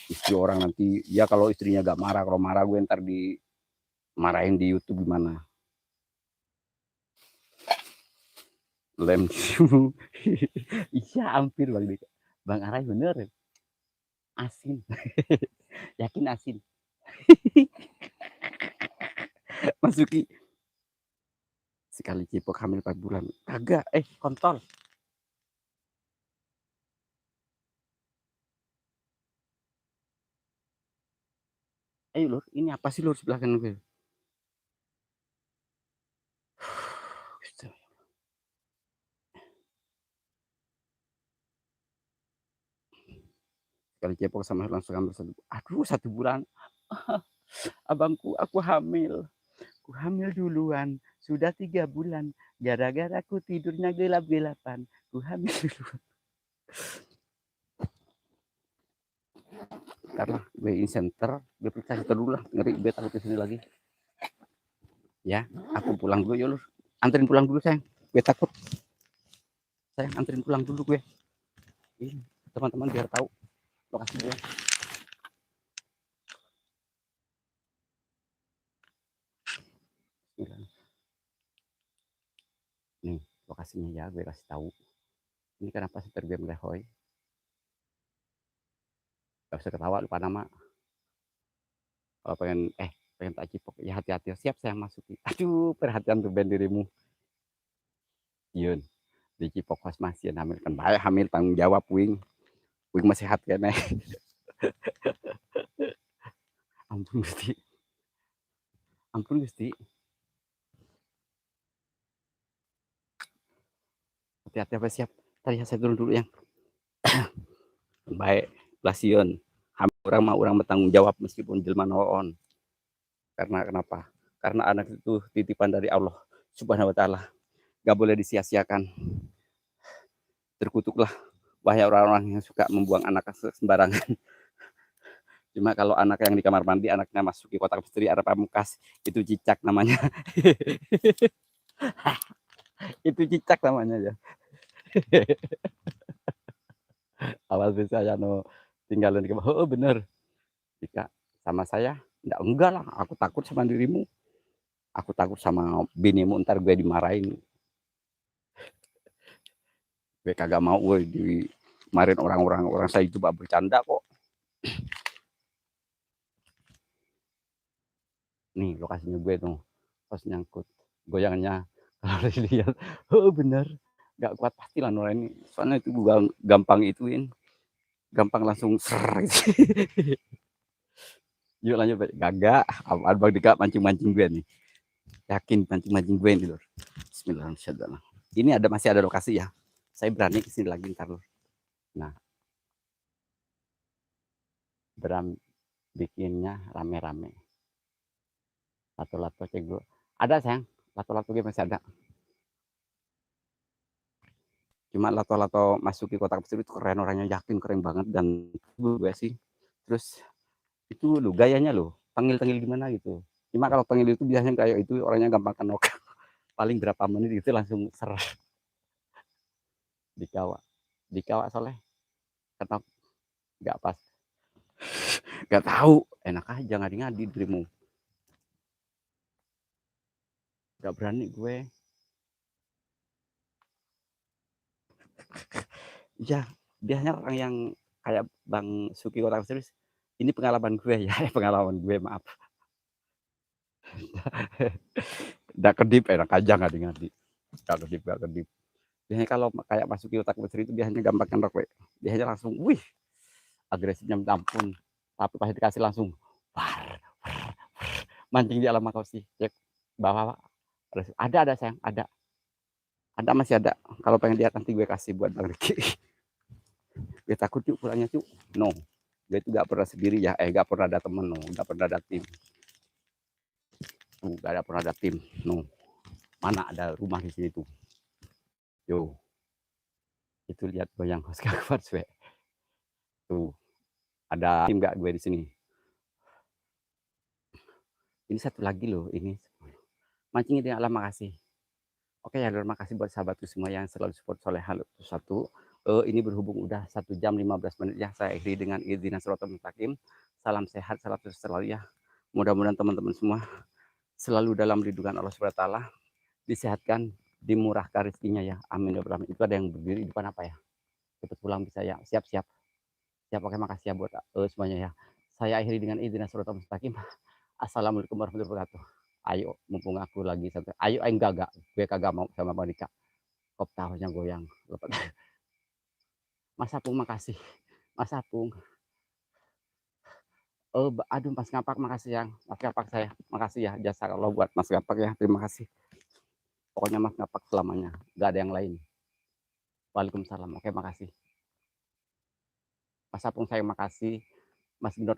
istri orang nanti dia kalau istrinya gak marah kalau marah gue ntar dimarahin di YouTube gimana. Lem iya hampir Bang Arai bener asin yakin asin Masuki sekali cipok hamil 4 bulan kagak kontol lur ini apa sih lur sebelah kanan gue sekali cipok sama langsung hamil 1 bulan abangku aku hamil duluan sudah 3 bulan gara-gara aku tidurnya gelap-gelapan ku hamil duluan karena gue in center gue periksa dulu lah ngeri gue takut kesini lagi ya aku pulang dulu ya lur anterin pulang dulu sayang gue takut sayang anterin pulang dulu gue ini teman-teman biar tahu lokasi gue nih lokasinya ya gue kasih tahu ini kenapa seter gue melehoy gak usah ketawa lupa nama kalau pengen tak cipok ya hati-hati siap saya masuki aduh perhatian tuh band dirimu Yun di cipok pas masih hamil kan baik hamil tanggung jawab wing masih sehat kan ampun gusti hati-hati apa siap tadi saya turun dulu yang baik lasion orang mau orang bertanggung jawab meskipun jelma noon karena kenapa karena anak itu titipan dari Allah subhanahu wa ta'ala gak boleh disia-siakan terkutuklah wahai orang-orang yang suka membuang anak sembarangan cuma kalau anak yang di kamar mandi anaknya masuk di kotak misteri ada pamungkas itu cicak namanya itu cicak namanya ya awal saya no tinggalin di bawah oh bener jika sama saya enggak lah aku takut sama dirimu aku takut sama binimu ntar gue dimarahin gue kagak mau gue dimarin orang saya coba bercanda kok nih lokasinya gue tuh pas nyangkut goyangannya kalau dilihat oh bener nggak kuat pasti lah ini soalnya itu gue gampang ituin gampang langsung ser gitu. Yuk lanjut gagak apaan bang Dika mancing-mancing gue nih yakin mancing-mancing gue nih lor Bismillahirrahmanirrahim ini masih ada lokasi ya saya berani kesini lagi ntar lor nah bikinnya rame-rame lato-lato cek dulu ada sayang lato-lato gue masih ada cuma lato-lato masuk ke kotak pesir itu keren orangnya yakin keren banget dan gue sih terus itu lo gayanya lo tengil-tengil gimana gitu. Cuma kalau tengil itu biasanya kayak itu orangnya gampang kenok. Paling berapa menit itu langsung dikawak. Dikawak soleh, kenok, nggak pas. Nggak tahu, enak aja ngadi-ngadi dirimu. Nggak berani gue. Iya, biasanya orang yang kayak Bang Suki orang serius, ini pengalaman gue ya, pengalaman gue maaf. Nggak kedip, enak aja ngadi-ngadi. Nggak kedip. Biasanya kalau kayak masuki otak mesri itu biasanya gampang kendor, we. Biasanya langsung, wih, agresifnya minta ampun. Tapi pas dikasih langsung, war, war, mancing di alam kau sih. Cek bawa, ada sayang, ada masih ada. Kalau pengen lihat nanti gue kasih buat Bang Riki. Gue takut cuk pulangnya cuk. No, gue itu gak pernah sendiri ya. Gak pernah ada temen, no. Gak pernah ada tim. Tuh, gak ada pernah ada tim. No, mana ada rumah di sini tuh. Yo, itu lihat goyang Oscar Quartz, we. Tuh, ada tim gak gue di sini. Ini satu lagi loh, ini mancing di alam makasih. Oke ya, terima kasih buat sahabatku semua yang selalu support Soleh Hal satu. Ini berhubung udah 1 jam 15 menit ya, saya akhiri dengan izin siratal mustaqim. Salam sehat, salam sukses selalu ya. Mudah-mudahan teman-teman semua selalu dalam lindungan Allah Subhanahu wa taala, disehatkan, dimurahkan rezekinya ya. Amin ya rabbal alamin. Itu ada yang berdiri di depan apa ya? Cepat pulang bisa ya. Siap-siap. Siap, oke makasih ya buat semuanya ya. Saya akhiri dengan izin siratal mustaqim. Assalamualaikum warahmatullahi wabarakatuh. Ayo, mumpung aku lagi sampai. Ayo, enggak. Gue kagak mau sama Bang Dika. Kop tahunya goyang. Mas Apung makasih. Mas Apung. Oh, aduh Mas Ngapak makasih yang. Mas Ngapak saya. Makasih ya jasa kalau buat Mas Ngapak ya. Terima kasih. Pokoknya Mas Ngapak selamanya. Gak ada yang lain. Waalaikumsalam. Oke, makasih. Mas Apung saya makasih. Mas Ginot